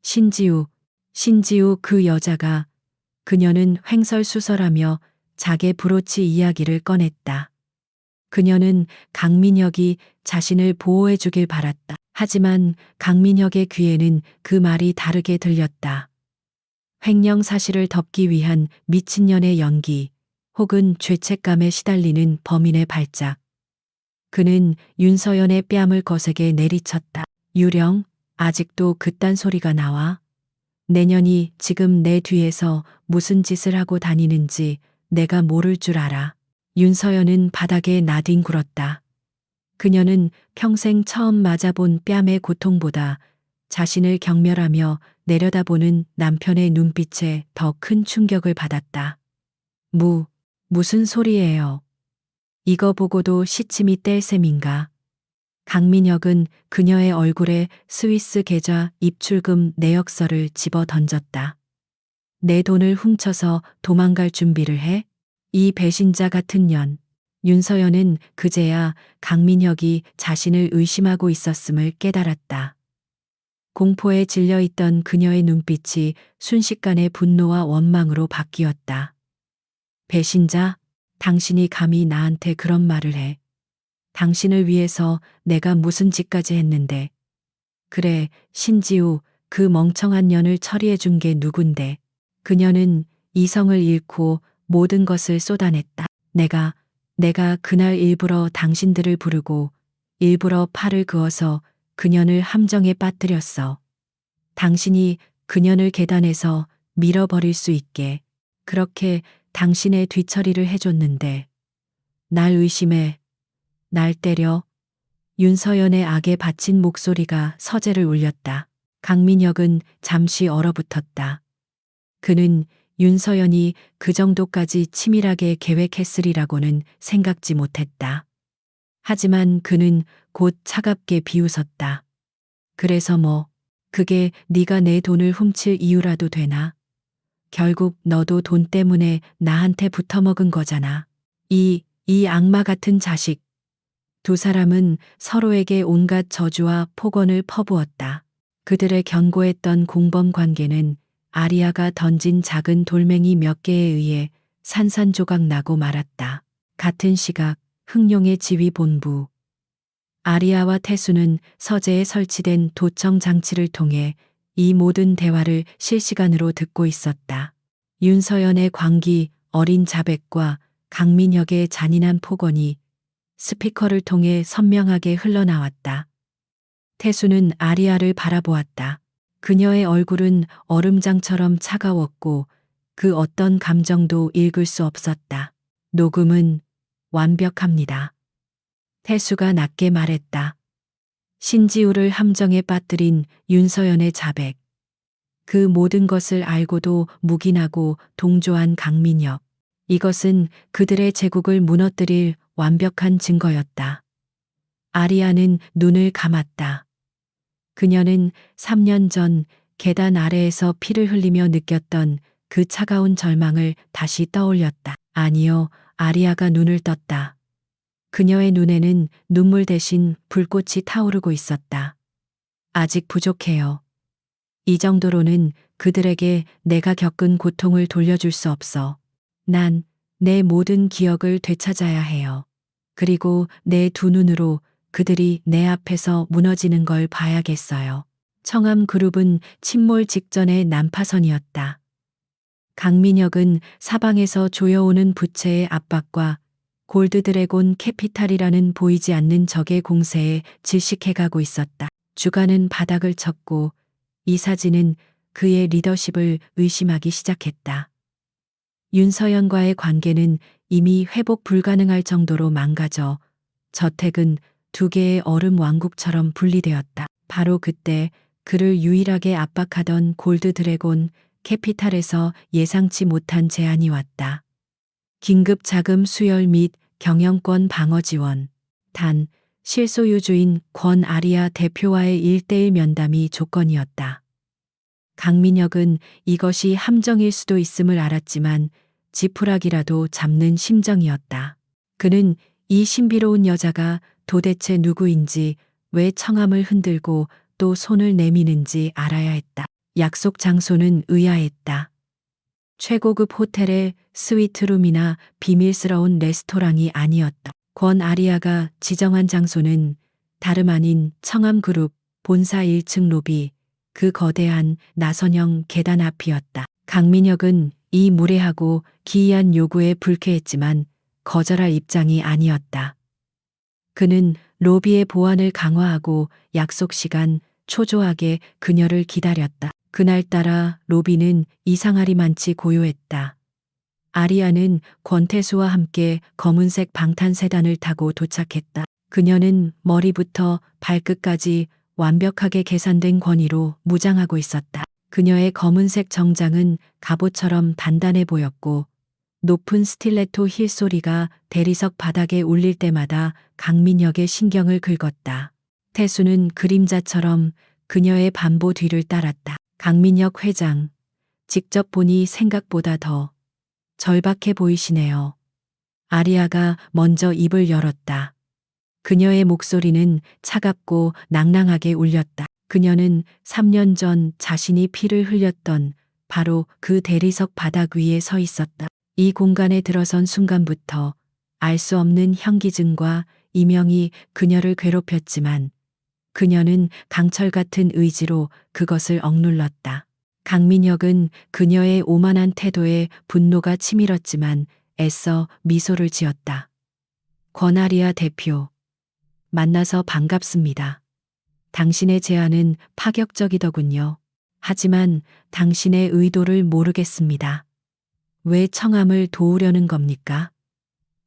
신지우 그 여자가. 그녀는 횡설수설하며 자개 브로치 이야기를 꺼냈다. 그녀는 강민혁이 자신을 보호해 주길 바랐다. 하지만 강민혁의 귀에는 그 말이 다르게 들렸다. 횡령 사실을 덮기 위한 미친년의 연기, 혹은 죄책감에 시달리는 범인의 발작. 그는 윤서연의 뺨을 거세게 내리쳤다. 유령, 아직도 그딴 소리가 나와? 내년이 지금 내 뒤에서 무슨 짓을 하고 다니는지 내가 모를 줄 알아. 윤서연은 바닥에 나뒹굴었다. 그녀는 평생 처음 맞아본 뺨의 고통보다 자신을 경멸하며 내려다보는 남편의 눈빛에 더 큰 충격을 받았다. 무슨 소리예요? 이거 보고도 시침이 뗄 셈인가? 강민혁은 그녀의 얼굴에 스위스 계좌 입출금 내역서를 집어 던졌다. 내 돈을 훔쳐서 도망갈 준비를 해? 이 배신자 같은 년. 윤서연은 그제야 강민혁이 자신을 의심하고 있었음을 깨달았다. 공포에 질려 있던 그녀의 눈빛이 순식간에 분노와 원망으로 바뀌었다. 배신자, 당신이 감히 나한테 그런 말을 해. 당신을 위해서 내가 무슨 짓까지 했는데. 그래, 신지우, 그 멍청한 년을 처리해 준 게 누군데. 그녀는 이성을 잃고 모든 것을 쏟아냈다. 내가 그날 일부러 당신들을 부르고 일부러 팔을 그어서 그년을 함정에 빠뜨렸어. 당신이 그년을 계단에서 밀어버릴 수 있게 그렇게 당신의 뒤처리를 해줬는데 날 의심해, 날 때려. 윤서연의 악에 바친 목소리가 서재를 울렸다. 강민혁은 잠시 얼어붙었다. 그는 윤서연이 그 정도까지 치밀하게 계획했으리라고는 생각지 못했다. 하지만 그는 곧 차갑게 비웃었다. 그래서 뭐, 그게 네가 내 돈을 훔칠 이유라도 되나? 결국 너도 돈 때문에 나한테 붙어먹은 거잖아. 이 악마 같은 자식. 두 사람은 서로에게 온갖 저주와 폭언을 퍼부었다. 그들의 견고했던 공범 관계는 아리아가 던진 작은 돌멩이 몇 개에 의해 산산조각 나고 말았다. 같은 시각 흥룡의 지휘본부. 아리아와 태수는 서재에 설치된 도청 장치를 통해 이 모든 대화를 실시간으로 듣고 있었다. 윤서연의 광기, 어린 자백과 강민혁의 잔인한 폭언이 스피커를 통해 선명하게 흘러나왔다. 태수는 아리아를 바라보았다. 그녀의 얼굴은 얼음장처럼 차가웠고 그 어떤 감정도 읽을 수 없었다. 녹음은 완벽합니다. 태수가 낮게 말했다. 신지우를 함정에 빠뜨린 윤서연의 자백. 그 모든 것을 알고도 묵인하고 동조한 강민혁. 이것은 그들의 제국을 무너뜨릴 완벽한 증거였다. 아리아는 눈을 감았다. 그녀는 3년 전 계단 아래에서 피를 흘리며 느꼈던 그 차가운 절망을 다시 떠올렸다. 아니요, 아리아가 눈을 떴다. 그녀의 눈에는 눈물 대신 불꽃이 타오르고 있었다. 아직 부족해요. 이 정도로는 그들에게 내가 겪은 고통을 돌려줄 수 없어. 난 내 모든 기억을 되찾아야 해요. 그리고 내 두 눈으로 그들이 내 앞에서 무너지는 걸 봐야겠어요. 청암그룹은 침몰 직전의 난파선이었다. 강민혁은 사방에서 조여오는 부채의 압박과 골드드래곤 캐피탈이라는 보이지 않는 적의 공세에 질식해가고 있었다. 주가는 바닥을 쳤고 이사진은 그의 리더십을 의심하기 시작했다. 윤서연과의 관계는 이미 회복 불가능할 정도로 망가져 저택은 두 개의 얼음 왕국처럼 분리되었다. 바로 그때 그를 유일하게 압박하던 골드 드래곤 캐피탈에서 예상치 못한 제안이 왔다. 긴급 자금 수혈 및 경영권 방어 지원. 단, 실소유주인 권 아리아 대표와의 1:1 면담이 조건이었다. 강민혁은 이것이 함정일 수도 있음을 알았지만 지푸라기라도 잡는 심정이었다. 그는 이 신비로운 여자가 도대체 누구인지, 왜 청함을 흔들고 또 손을 내미는지 알아야 했다. 약속 장소는 의아했다. 최고급 호텔의 스위트룸이나 비밀스러운 레스토랑이 아니었다. 권 아리아가 지정한 장소는 다름 아닌 청암그룹 본사 1층 로비, 그 거대한 나선형 계단 앞이었다. 강민혁은 이 무례하고 기이한 요구에 불쾌했지만 거절할 입장이 아니었다. 그는 로비의 보안을 강화하고 약속 시간 초조하게 그녀를 기다렸다. 그날따라 로비는 이상하리만치 고요했다. 아리아는 권태수와 함께 검은색 방탄세단을 타고 도착했다. 그녀는 머리부터 발끝까지 완벽하게 계산된 권위로 무장하고 있었다. 그녀의 검은색 정장은 갑옷처럼 단단해 보였고 높은 스틸레토 힐 소리가 대리석 바닥에 울릴 때마다 강민혁의 신경을 긁었다. 태수는 그림자처럼 그녀의 반보 뒤를 따랐다. 강민혁 회장, 직접 보니 생각보다 더 절박해 보이시네요. 아리아가 먼저 입을 열었다. 그녀의 목소리는 차갑고 낭낭하게 울렸다. 그녀는 3년 전 자신이 피를 흘렸던 바로 그 대리석 바닥 위에 서 있었다. 이 공간에 들어선 순간부터 알 수 없는 현기증과 이명이 그녀를 괴롭혔지만 그녀는 강철 같은 의지로 그것을 억눌렀다. 강민혁은 그녀의 오만한 태도에 분노가 치밀었지만 애써 미소를 지었다. 권아리아 대표, 만나서 반갑습니다. 당신의 제안은 파격적이더군요. 하지만 당신의 의도를 모르겠습니다. 왜 청함을 도우려는 겁니까?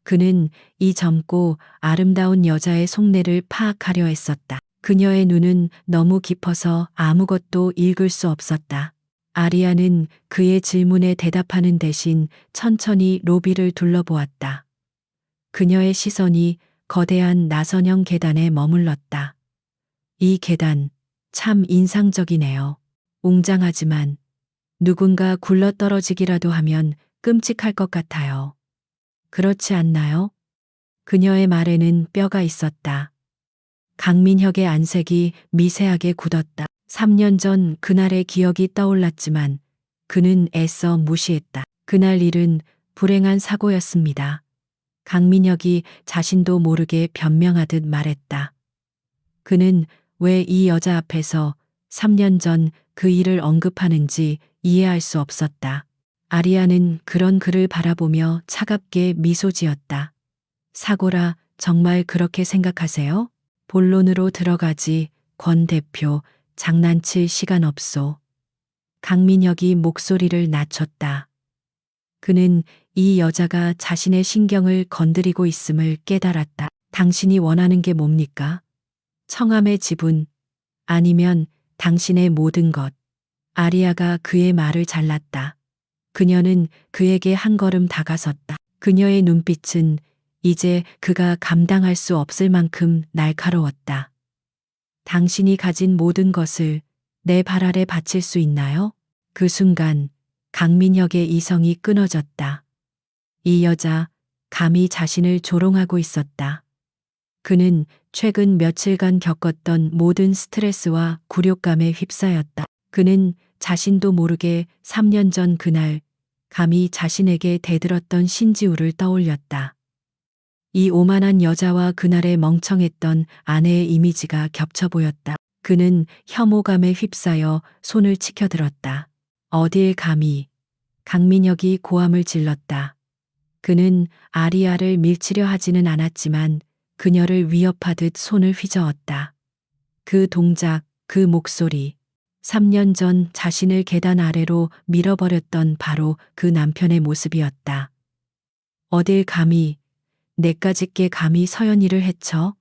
그는 이 젊고 아름다운 여자의 속내를 파악하려 했었다. 그녀의 눈은 너무 깊어서 아무것도 읽을 수 없었다. 아리아는 그의 질문에 대답하는 대신 천천히 로비를 둘러보았다. 그녀의 시선이 거대한 나선형 계단에 머물렀다. 이 계단, 참 인상적이네요. 웅장하지만 누군가 굴러떨어지기라도 하면 끔찍할 것 같아요. 그렇지 않나요? 그녀의 말에는 뼈가 있었다. 강민혁의 안색이 미세하게 굳었다. 3년 전 그날의 기억이 떠올랐지만 그는 애써 무시했다. 그날 일은 불행한 사고였습니다. 강민혁이 자신도 모르게 변명하듯 말했다. 그는 왜 이 여자 앞에서 3년 전 그 일을 언급하는지 이해할 수 없었다. 아리아는 그런 그를 바라보며 차갑게 미소 지었다. 사고라 정말 그렇게 생각하세요? 본론으로 들어가지, 권 대표, 장난칠 시간 없소. 강민혁이 목소리를 낮췄다. 그는 이 여자가 자신의 신경을 건드리고 있음을 깨달았다. 당신이 원하는 게 뭡니까? 청함의 지분, 아니면 당신의 모든 것. 아리아가 그의 말을 잘랐다. 그녀는 그에게 한 걸음 다가섰다. 그녀의 눈빛은 이제 그가 감당할 수 없을 만큼 날카로웠다. 당신이 가진 모든 것을 내 발 아래 바칠 수 있나요? 그 순간 강민혁의 이성이 끊어졌다. 이 여자 감히 자신을 조롱하고 있었다. 그는 최근 며칠간 겪었던 모든 스트레스와 굴욕감에 휩싸였다. 그는 자신도 모르게 3년 전 그날 감히 자신에게 대들었던 신지우를 떠올렸다. 이 오만한 여자와 그날의 멍청했던 아내의 이미지가 겹쳐 보였다. 그는 혐오감에 휩싸여 손을 치켜들었다. 어딜 감히. 강민혁이 고함을 질렀다. 그는 아리아를 밀치려 하지는 않았지만 그녀를 위협하듯 손을 휘저었다. 그 동작, 그 목소리. 3년 전 자신을 계단 아래로 밀어버렸던 바로 그 남편의 모습이었다. 어딜 감히, 내까짓게 감히 서연이를 해쳐?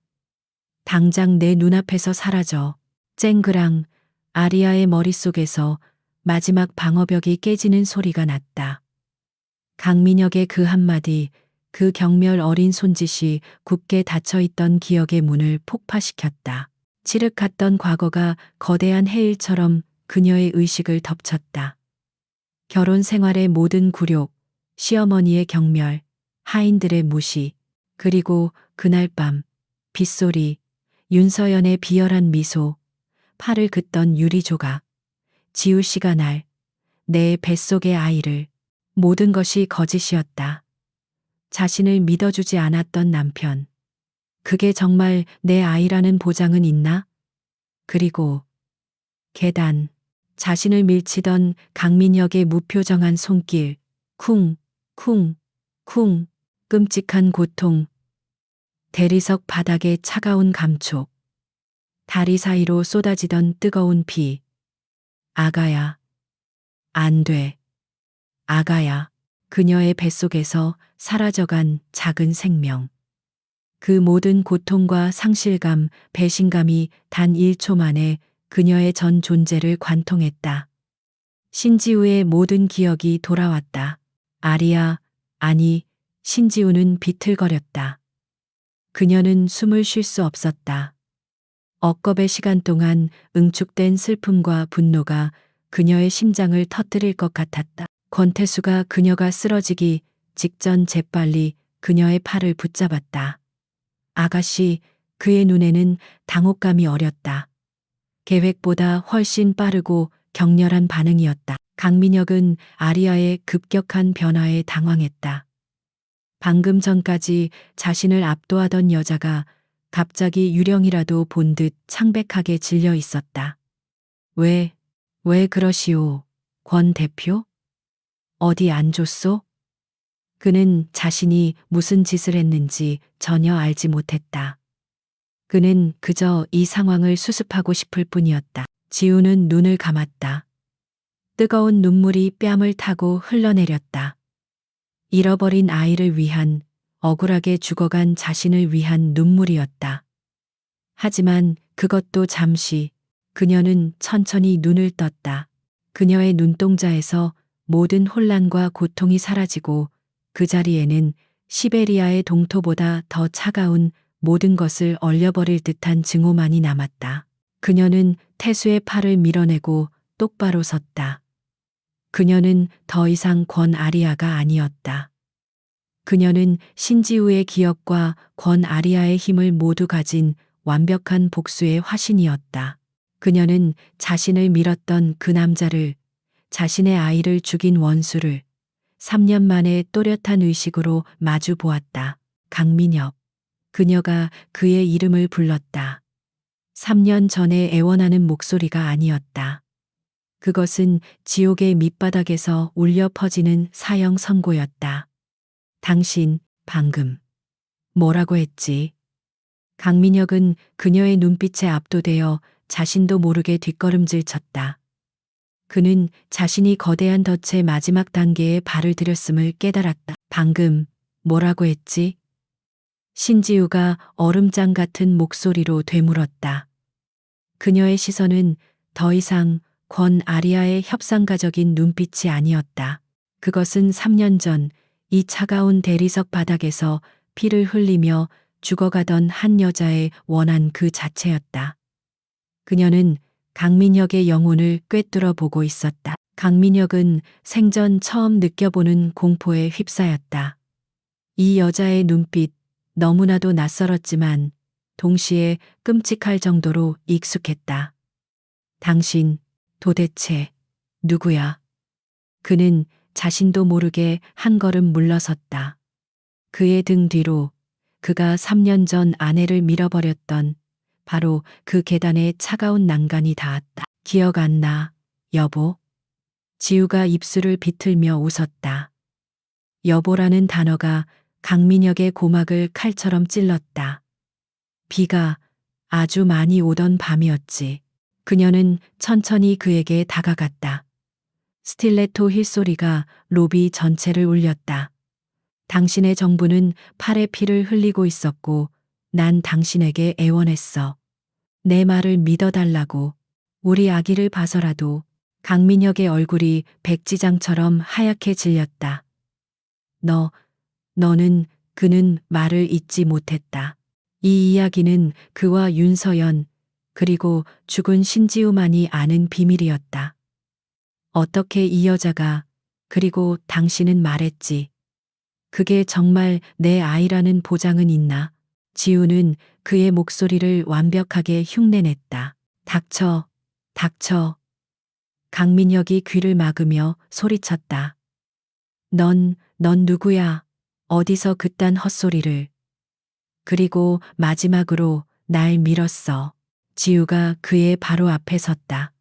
당장 내 눈앞에서 사라져. 쨍그랑 아리아의 머릿속에서 마지막 방어벽이 깨지는 소리가 났다. 강민혁의 그 한마디, 그 경멸 어린 손짓이 굳게 닫혀있던 기억의 문을 폭파시켰다. 칠흑했던 과거가 거대한 해일처럼 그녀의 의식을 덮쳤다. 결혼 생활의 모든 굴욕, 시어머니의 경멸, 하인들의 무시, 그리고 그날 밤, 빗소리, 윤서연의 비열한 미소, 팔을 긋던 유리 조각, 지우 씨가 날, 내 뱃속의 아이를, 모든 것이 거짓이었다. 자신을 믿어주지 않았던 남편. 그게 정말 내 아이라는 보장은 있나? 그리고 계단, 자신을 밀치던 강민혁의 무표정한 손길, 쿵, 쿵, 쿵, 끔찍한 고통, 대리석 바닥의 차가운 감촉, 다리 사이로 쏟아지던 뜨거운 피. 아가야, 안 돼. 아가야, 그녀의 뱃속에서 사라져간 작은 생명. 그 모든 고통과 상실감, 배신감이 단 1초 만에 그녀의 전 존재를 관통했다. 신지우의 모든 기억이 돌아왔다. 아리아, 아니, 신지우는 비틀거렸다. 그녀는 숨을 쉴 수 없었다. 억겁의 시간 동안 응축된 슬픔과 분노가 그녀의 심장을 터뜨릴 것 같았다. 권태수가 그녀가 쓰러지기 직전 재빨리 그녀의 팔을 붙잡았다. 아가씨, 그의 눈에는 당혹감이 어렸다. 계획보다 훨씬 빠르고 격렬한 반응이었다. 강민혁은 아리아의 급격한 변화에 당황했다. 방금 전까지 자신을 압도하던 여자가 갑자기 유령이라도 본 듯 창백하게 질려 있었다. 왜 그러시오, 권 대표? 어디 안 좋소? 그는 자신이 무슨 짓을 했는지 전혀 알지 못했다. 그는 그저 이 상황을 수습하고 싶을 뿐이었다. 지우는 눈을 감았다. 뜨거운 눈물이 뺨을 타고 흘러내렸다. 잃어버린 아이를 위한, 억울하게 죽어간 자신을 위한 눈물이었다. 하지만 그것도 잠시, 그녀는 천천히 눈을 떴다. 그녀의 눈동자에서 모든 혼란과 고통이 사라지고 그 자리에는 시베리아의 동토보다 더 차가운 모든 것을 얼려버릴 듯한 증오만이 남았다. 그녀는 태수의 팔을 밀어내고 똑바로 섰다. 그녀는 더 이상 권 아리아가 아니었다. 그녀는 신지우의 기억과 권 아리아의 힘을 모두 가진 완벽한 복수의 화신이었다. 그녀는 자신을 밀었던 그 남자를, 자신의 아이를 죽인 원수를 3년 만에 또렷한 의식으로 마주 보았다. 강민혁. 그녀가 그의 이름을 불렀다. 3년 전에 애원하는 목소리가 아니었다. 그것은 지옥의 밑바닥에서 울려 퍼지는 사형 선고였다. 당신, 방금 뭐라고 했지? 강민혁은 그녀의 눈빛에 압도되어 자신도 모르게 뒷걸음질 쳤다. 그는 자신이 거대한 덫의 마지막 단계에 발을 들였음을 깨달았다. 방금 뭐라고 했지? 신지우가 얼음장 같은 목소리로 되물었다. 그녀의 시선은 더 이상 권 아리아의 협상가적인 눈빛이 아니었다. 그것은 3년 전 이 차가운 대리석 바닥에서 피를 흘리며 죽어가던 한 여자의 원한 그 자체였다. 그녀는 강민혁의 영혼을 꿰뚫어 보고 있었다. 강민혁은 생전 처음 느껴보는 공포에 휩싸였다. 이 여자의 눈빛, 너무나도 낯설었지만 동시에 끔찍할 정도로 익숙했다. 당신, 도대체 누구야? 그는 자신도 모르게 한 걸음 물러섰다. 그의 등 뒤로 그가 3년 전 아내를 밀어버렸던 바로 그 계단에 차가운 난간이 닿았다. 기억 안 나, 여보? 지우가 입술을 비틀며 웃었다. 여보라는 단어가 강민혁의 고막을 칼처럼 찔렀다. 비가 아주 많이 오던 밤이었지. 그녀는 천천히 그에게 다가갔다. 스틸레토 힐소리가 로비 전체를 울렸다. 당신의 정부는 팔에 피를 흘리고 있었고 난 당신에게 애원했어. 내 말을 믿어달라고. 우리 아기를 봐서라도. 강민혁의 얼굴이 백지장처럼 하얗게 질렸다. 너는 그는 말을 잇지 못했다. 이 이야기는 그와 윤서연 그리고 죽은 신지우만이 아는 비밀이었다. 어떻게 이 여자가 그리고 당신은 말했지. 그게 정말 내 아이라는 보장은 있나? 지우는 그의 목소리를 완벽하게 흉내냈다. 닥쳐, 닥쳐. 강민혁이 귀를 막으며 소리쳤다. 넌 누구야? 어디서 그딴 헛소리를. 그리고 마지막으로 날 밀었어. 지우가 그의 바로 앞에 섰다.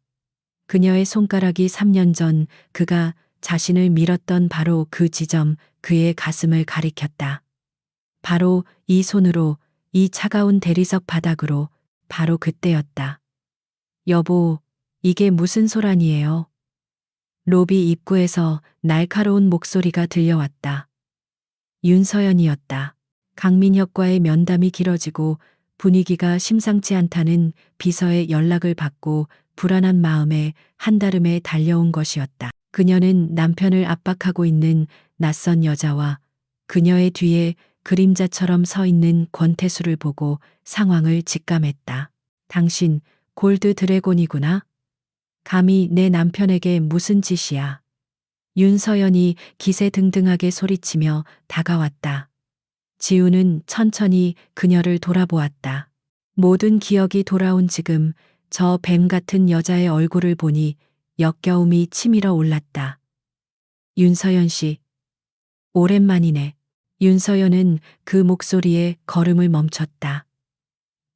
그녀의 손가락이 3년 전 그가 자신을 밀었던 바로 그 지점, 그의 가슴을 가리켰다. 바로 이 손으로, 이 차가운 대리석 바닥으로, 바로 그때였다. 여보, 이게 무슨 소란이에요? 로비 입구에서 날카로운 목소리가 들려왔다. 윤서연이었다. 강민혁과의 면담이 길어지고 분위기가 심상치 않다는 비서의 연락을 받고 불안한 마음에 한달음에 달려온 것이었다. 그녀는 남편을 압박하고 있는 낯선 여자와 그녀의 뒤에 그림자처럼 서 있는 권태수를 보고 상황을 직감했다. 당신 골드 드래곤이구나. 감히 내 남편에게 무슨 짓이야. 윤서연이 기세등등하게 소리치며 다가왔다. 지우는 천천히 그녀를 돌아보았다. 모든 기억이 돌아온 지금 저 뱀 같은 여자의 얼굴을 보니 역겨움이 치밀어 올랐다. 윤서연 씨, 오랜만이네. 윤서연은 그 목소리에 걸음을 멈췄다.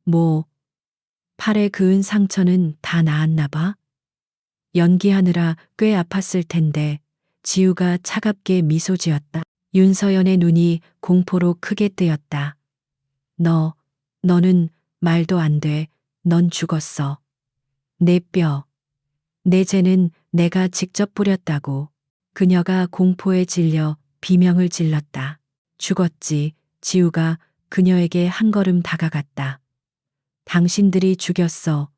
뭐, 팔에 그은 상처는 다 나았나 봐? 연기하느라 꽤 아팠을 텐데. 지우가 차갑게 미소 지었다. 윤서연의 눈이 공포로 크게 뜨였다. 너는 말도 안 돼. 넌 죽었어. 내 뼈, 내 죄는 내가 직접 뿌렸다고. 그녀가 공포에 질려 비명을 질렀다. 죽었지. 지우가 그녀에게 한 걸음 다가갔다. 당신들이 죽였어.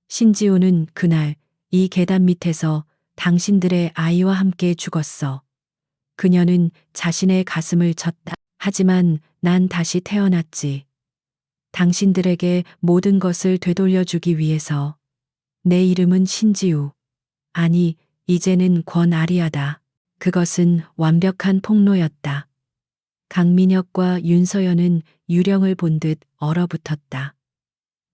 신지우는 그날 이 계단 밑에서 당신들의 아이와 함께 죽었어. 그녀는 자신의 가슴을 쳤다. 하지만 난 다시 태어났지. 당신들에게 모든 것을 되돌려주기 위해서. 내 이름은 신지우. 아니, 이제는 권아리아다. 그것은 완벽한 폭로였다. 강민혁과 윤서연은 유령을 본 듯 얼어붙었다.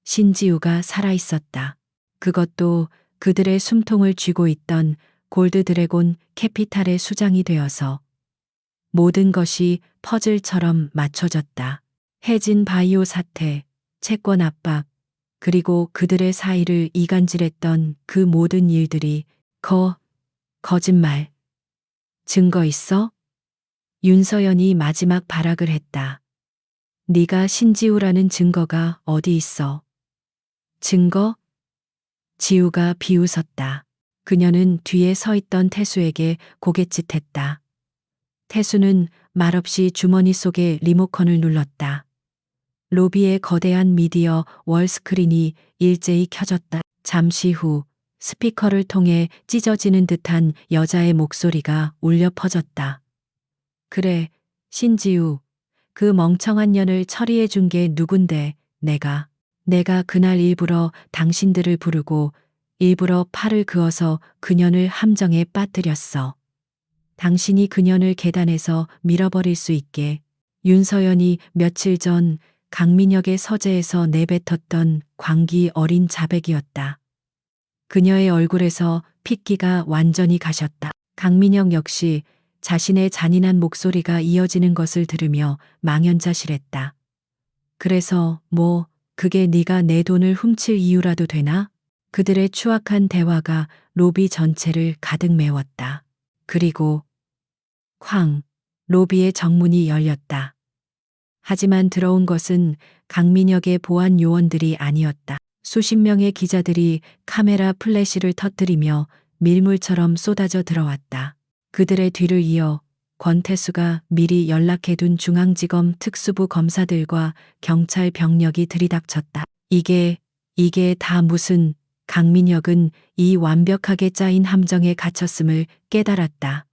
신지우가 살아있었다. 그것도 그들의 숨통을 쥐고 있던 골드 드래곤 캐피탈의 수장이 되어서. 모든 것이 퍼즐처럼 맞춰졌다. 해진 바이오 사태, 채권 압박, 그리고 그들의 사이를 이간질했던 그 모든 일들이 거짓말. 증거 있어? 윤서연이 마지막 발악을 했다. 네가 신지우라는 증거가 어디 있어? 증거? 지우가 비웃었다. 그녀는 뒤에 서 있던 태수에게 고갯짓했다. 태수는 말없이 주머니 속에 리모컨을 눌렀다. 로비의 거대한 미디어 월 스크린이 일제히 켜졌다. 잠시 후 스피커를 통해 찢어지는 듯한 여자의 목소리가 울려 퍼졌다. 그래, 신지우. 그 멍청한 년을 처리해 준 게 누군데. 내가 그날 일부러 당신들을 부르고 일부러 팔을 그어서 그년을 함정에 빠뜨렸어. 당신이 그년을 계단에서 밀어버릴 수 있게. 윤서연이 며칠 전 강민혁의 서재에서 내뱉었던 광기 어린 자백이었다. 그녀의 얼굴에서 핏기가 완전히 가셨다. 강민혁 역시 자신의 잔인한 목소리가 이어지는 것을 들으며 망연자실했다. 그래서 그게 네가 내 돈을 훔칠 이유라도 되나? 그들의 추악한 대화가 로비 전체를 가득 메웠다. 그리고 쾅, 로비의 정문이 열렸다. 하지만 들어온 것은 강민혁의 보안 요원들이 아니었다. 수십 명의 기자들이 카메라 플래시를 터뜨리며 밀물처럼 쏟아져 들어왔다. 그들의 뒤를 이어 권태수가 미리 연락해둔 중앙지검 특수부 검사들과 경찰 병력이 들이닥쳤다. 이게 다 무슨. 강민혁은 이 완벽하게 짜인 함정에 갇혔음을 깨달았다.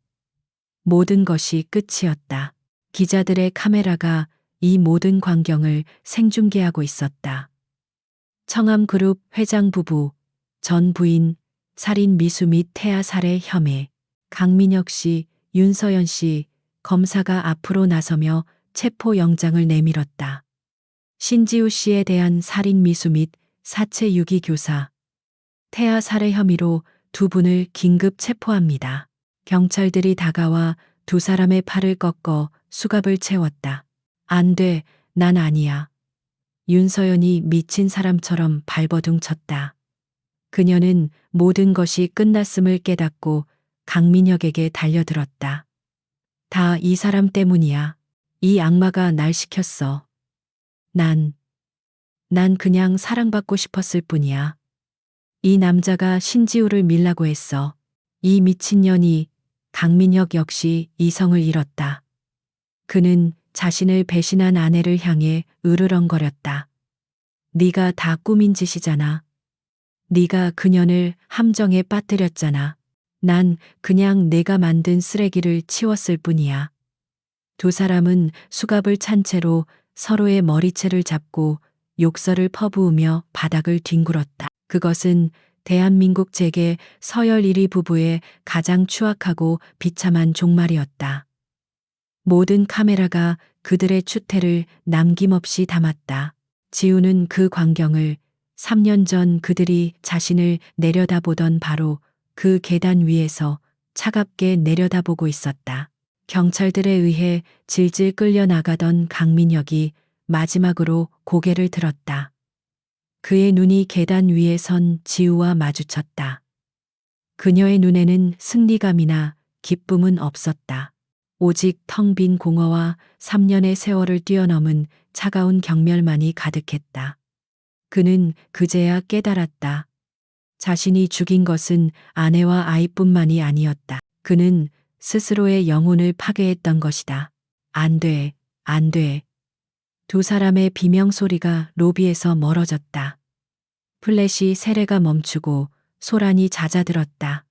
모든 것이 끝이었다. 기자들의 카메라가 이 모든 광경을 생중계하고 있었다. 청암그룹 회장 부부, 전 부인, 살인 미수 및 태아 살해 혐의. 강민혁 씨, 윤서연 씨, 검사가 앞으로 나서며 체포영장을 내밀었다. 신지우 씨에 대한 살인 미수 및 사체 유기 교사, 태아 살해 혐의로 두 분을 긴급 체포합니다. 경찰들이 다가와 두 사람의 팔을 꺾어 수갑을 채웠다. 안 돼, 난 아니야. 윤서연이 미친 사람처럼 발버둥 쳤다. 그녀는 모든 것이 끝났음을 깨닫고 강민혁에게 달려들었다. 다 이 사람 때문이야. 이 악마가 날 시켰어. 난 그냥 사랑받고 싶었을 뿐이야. 이 남자가 신지우를 밀라고 했어. 이 미친년이. 강민혁 역시 이성을 잃었다. 그는 자신을 배신한 아내를 향해 으르렁거렸다. 네가 다 꾸민 짓이잖아. 네가 그년을 함정에 빠뜨렸잖아. 난 그냥 내가 만든 쓰레기를 치웠을 뿐이야. 두 사람은 수갑을 찬 채로 서로의 머리채를 잡고 욕설을 퍼부으며 바닥을 뒹굴었다. 그것은 대한민국 재계 서열 1위 부부의 가장 추악하고 비참한 종말이었다. 모든 카메라가 그들의 추태를 남김없이 담았다. 지우는 그 광경을 3년 전 그들이 자신을 내려다보던 바로 그 계단 위에서 차갑게 내려다보고 있었다. 경찰들에 의해 질질 끌려나가던 강민혁이 마지막으로 고개를 들었다. 그의 눈이 계단 위에 선 지우와 마주쳤다. 그녀의 눈에는 승리감이나 기쁨은 없었다. 오직 텅 빈 공허와 3년의 세월을 뛰어넘은 차가운 경멸만이 가득했다. 그는 그제야 깨달았다. 자신이 죽인 것은 아내와 아이뿐만이 아니었다. 그는 스스로의 영혼을 파괴했던 것이다. 안 돼, 안 돼. 두 사람의 비명소리가 로비에서 멀어졌다. 플래시 세례가 멈추고 소란이 잦아들었다.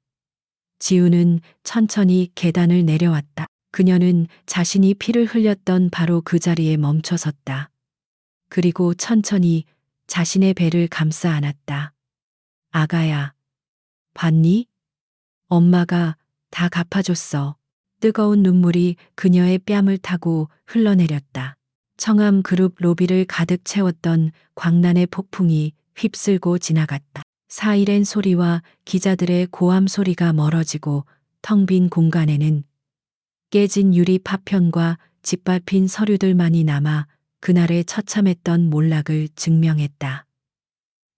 지우는 천천히 계단을 내려왔다. 그녀는 자신이 피를 흘렸던 바로 그 자리에 멈춰 섰다. 그리고 천천히 자신의 배를 감싸 안았다. 아가야, 봤니? 엄마가 다 갚아줬어. 뜨거운 눈물이 그녀의 뺨을 타고 흘러내렸다. 청암 그룹 로비를 가득 채웠던 광란의 폭풍이 휩쓸고 지나갔다. 사이렌 소리와 기자들의 고함 소리가 멀어지고 텅 빈 공간에는 깨진 유리 파편과 짓밟힌 서류들만이 남아 그날의 처참했던 몰락을 증명했다.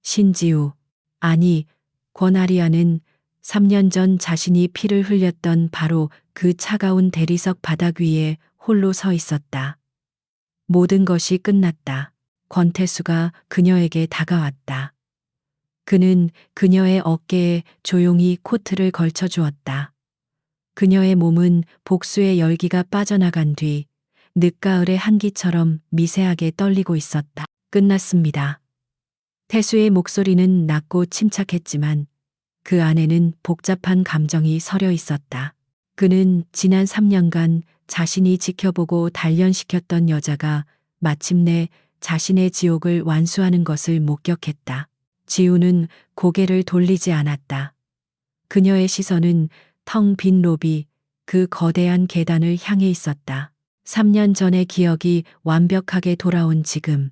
신지우, 아니, 권아리아는 3년 전 자신이 피를 흘렸던 바로 그 차가운 대리석 바닥 위에 홀로 서 있었다. 모든 것이 끝났다. 권태수가 그녀에게 다가왔다. 그는 그녀의 어깨에 조용히 코트를 걸쳐 주었다. 그녀의 몸은 복수의 열기가 빠져나간 뒤 늦가을의 한기처럼 미세하게 떨리고 있었다. 끝났습니다. 태수의 목소리는 낮고 침착했지만 그 안에는 복잡한 감정이 서려 있었다. 그는 지난 3년간 자신이 지켜보고 단련시켰던 여자가 마침내 자신의 지옥을 완수하는 것을 목격했다. 지우는 고개를 돌리지 않았다. 그녀의 시선은 텅 빈 로비, 그 거대한 계단을 향해 있었다. 3년 전의 기억이 완벽하게 돌아온 지금,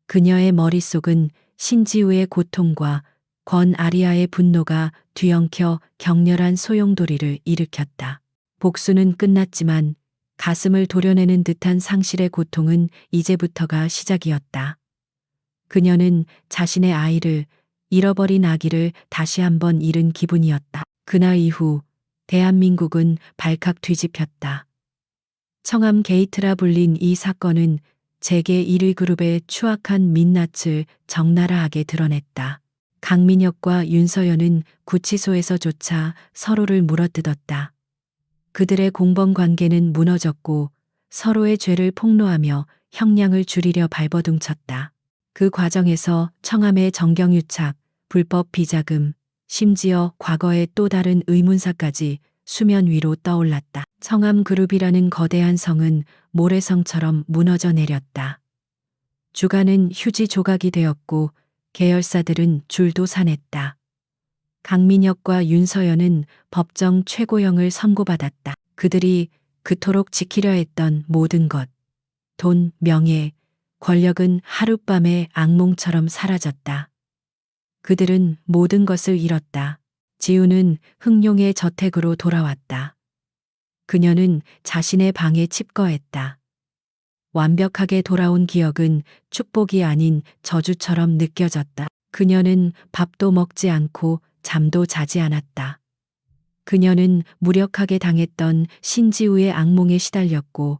그녀의 머릿속은 신지우의 고통과 권 아리아의 분노가 뒤엉켜 격렬한 소용돌이를 일으켰다. 복수는 끝났지만 가슴을 도려내는 듯한 상실의 고통은 이제부터가 시작이었다. 그녀는 자신의 아이를, 잃어버린 아기를 다시 한번 잃은 기분이었다. 그날 이후 대한민국은 발칵 뒤집혔다. 청암 게이트라 불린 이 사건은 재계 1위 그룹의 추악한 민낯을 적나라하게 드러냈다. 강민혁과 윤서연은 구치소에서조차 서로를 물어뜯었다. 그들의 공범 관계는 무너졌고 서로의 죄를 폭로하며 형량을 줄이려 발버둥쳤다. 그 과정에서 청암의 정경유착, 불법 비자금, 심지어 과거의 또 다른 의문사까지 수면 위로 떠올랐다. 청암 그룹이라는 거대한 성은 모래성처럼 무너져 내렸다. 주가는 휴지 조각이 되었고 계열사들은 줄도 산했다. 강민혁과 윤서연은 법정 최고형을 선고받았다. 그들이 그토록 지키려 했던 모든 것, 돈, 명예, 권력은 하룻밤에 악몽처럼 사라졌다. 그들은 모든 것을 잃었다. 지우는 흥룡의 저택으로 돌아왔다. 그녀는 자신의 방에 칩거했다. 완벽하게 돌아온 기억은 축복이 아닌 저주처럼 느껴졌다. 그녀는 밥도 먹지 않고 잠도 자지 않았다. 그녀는 무력하게 당했던 신지우의 악몽에 시달렸고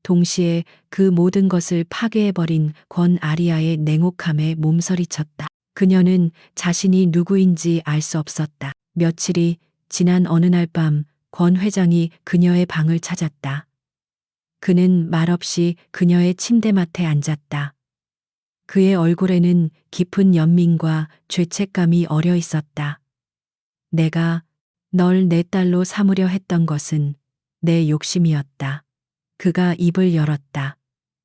동시에 그 모든 것을 파괴해버린 권 아리아의 냉혹함에 몸서리쳤다. 그녀는 자신이 누구인지 알 수 없었다. 며칠이 지난 어느 날 밤 권 회장이 그녀의 방을 찾았다. 그는 말없이 그녀의 침대맡에 앉았다. 그의 얼굴에는 깊은 연민과 죄책감이 어려 있었다. 내가 널 내 딸로 삼으려 했던 것은 내 욕심이었다. 그가 입을 열었다.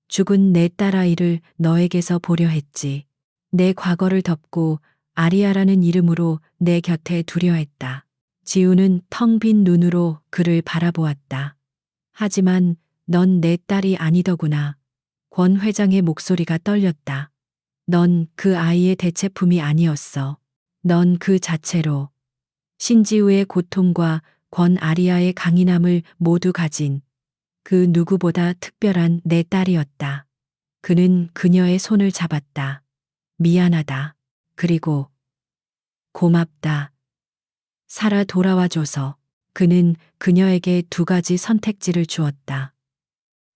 죽은 내 딸아이를 너에게서 보려 했지. 내 과거를 덮고 아리아라는 이름으로 내 곁에 두려 했다. 지우는 텅 빈 눈으로 그를 바라보았다. 하지만 넌 내 딸이 아니더구나. 권 회장의 목소리가 떨렸다. 넌 그 아이의 대체품이 아니었어. 넌 그 자체로 신지우의 고통과 권아리아의 강인함을 모두 가진 그 누구보다 특별한 내 딸이었다. 그는 그녀의 손을 잡았다. 미안하다. 그리고 고맙다. 살아 돌아와줘서. 그는 그녀에게 두 가지 선택지를 주었다.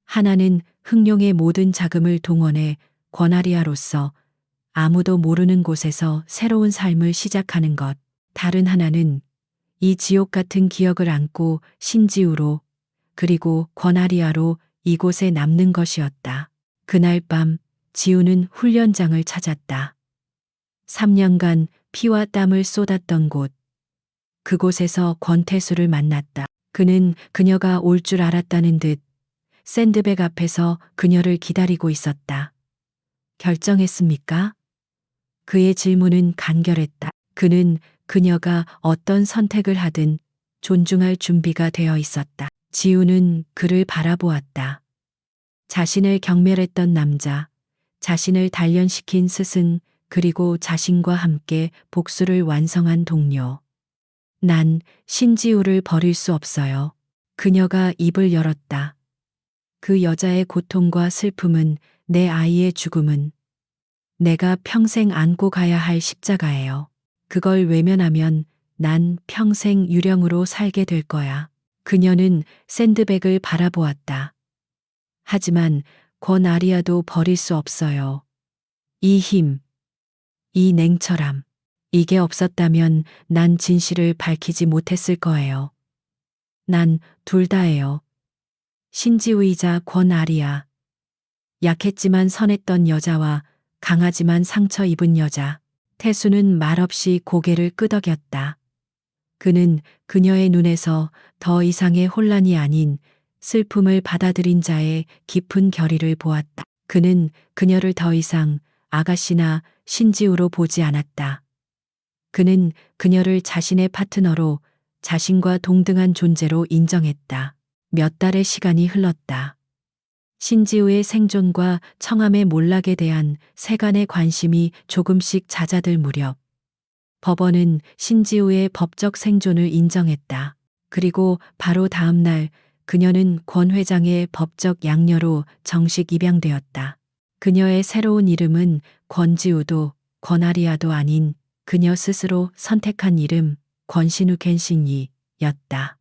하나는 흥룡의 모든 자금을 동원해 권아리아로서 아무도 모르는 곳에서 새로운 삶을 시작하는 것. 다른 하나는 이 지옥 같은 기억을 안고 신지우로 그리고 권아리아로 이곳에 남는 것이었다. 그날 밤 지우는 훈련장을 찾았다. 3년간 피와 땀을 쏟았던 곳. 그곳에서 권태수를 만났다. 그는 그녀가 올 줄 알았다는 듯 샌드백 앞에서 그녀를 기다리고 있었다. 결정했습니까? 그의 질문은 간결했다. 그는 그녀가 어떤 선택을 하든 존중할 준비가 되어 있었다. 지우는 그를 바라보았다. 자신을 경멸했던 남자, 자신을 단련시킨 스승, 그리고 자신과 함께 복수를 완성한 동료. 난 신지우를 버릴 수 없어요. 그녀가 입을 열었다. 그 여자의 고통과 슬픔은, 내 아이의 죽음은 내가 평생 안고 가야 할 십자가예요. 그걸 외면하면 난 평생 유령으로 살게 될 거야. 그녀는 샌드백을 바라보았다. 하지만 권아리아도 버릴 수 없어요. 이 힘, 이 냉철함. 이게 없었다면 난 진실을 밝히지 못했을 거예요. 난 둘 다예요. 신지우이자 권아리아. 약했지만 선했던 여자와 강하지만 상처 입은 여자. 태수는 말없이 고개를 끄덕였다. 그는 그녀의 눈에서 더 이상의 혼란이 아닌 슬픔을 받아들인 자의 깊은 결의를 보았다. 그는 그녀를 더 이상 아가씨나 신지우로 보지 않았다. 그는 그녀를 자신의 파트너로, 자신과 동등한 존재로 인정했다. 몇 달의 시간이 흘렀다. 신지우의 생존과 청함의 몰락에 대한 세간의 관심이 조금씩 잦아들 무렵, 법원은 신지우의 법적 생존을 인정했다. 그리고 바로 다음 날 그녀는 권 회장의 법적 양녀로 정식 입양되었다. 그녀의 새로운 이름은 권지우도 권아리아도 아닌 그녀 스스로 선택한 이름 권신우 켄싱이였다.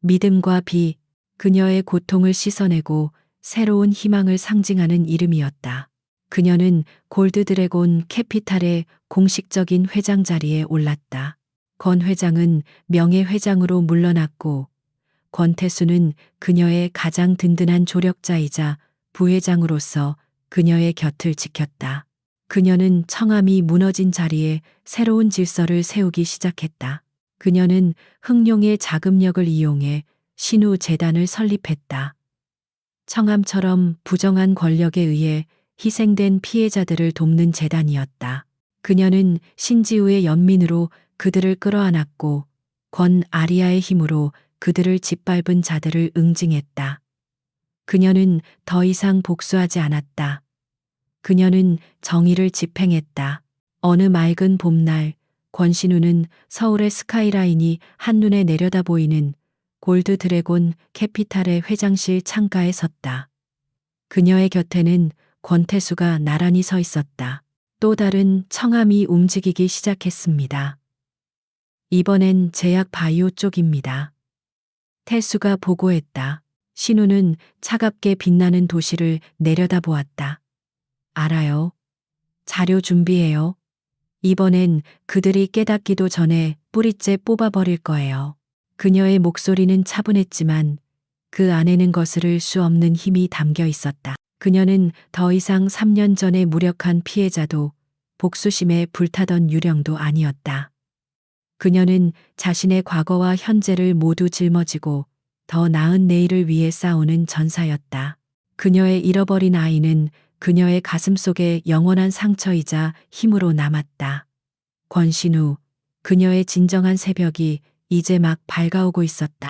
믿음과 비, 그녀의 고통을 씻어내고 새로운 희망을 상징하는 이름이었다. 그녀는 골드 드래곤 캐피탈의 공식적인 회장 자리에 올랐다. 권 회장은 명예회장으로 물러났고 권태수는 그녀의 가장 든든한 조력자이자 부회장으로서 그녀의 곁을 지켰다. 그녀는 청함이 무너진 자리에 새로운 질서를 세우기 시작했다. 그녀는 흥룡의 자금력을 이용해 신우 재단을 설립했다. 청함처럼 부정한 권력에 의해 희생된 피해자들을 돕는 재단이었다. 그녀는 신지우의 연민으로 그들을 끌어안았고 권아리아의 힘으로 그들을 짓밟은 자들을 응징했다. 그녀는 더 이상 복수하지 않았다. 그녀는 정의를 집행했다. 어느 맑은 봄날 권신우는 서울의 스카이라인이 한눈에 내려다 보이는 골드 드래곤 캐피탈의 회장실 창가에 섰다. 그녀의 곁에는 권태수가 나란히 서 있었다. 또 다른 청함이 움직이기 시작했습니다. 이번엔 제약 바이오 쪽입니다. 태수가 보고했다. 신우는 차갑게 빛나는 도시를 내려다보았다. 알아요. 자료 준비해요. 이번엔 그들이 깨닫기도 전에 뿌리째 뽑아버릴 거예요. 그녀의 목소리는 차분했지만 그 안에는 거스를 수 없는 힘이 담겨 있었다. 그녀는 더 이상 3년 전에 무력한 피해자도 복수심에 불타던 유령도 아니었다. 그녀는 자신의 과거와 현재를 모두 짊어지고 더 나은 내일을 위해 싸우는 전사였다. 그녀의 잃어버린 아이는 그녀의 가슴 속에 영원한 상처이자 힘으로 남았다. 권신우, 그녀의 진정한 새벽이 이제 막 밝아오고 있었다.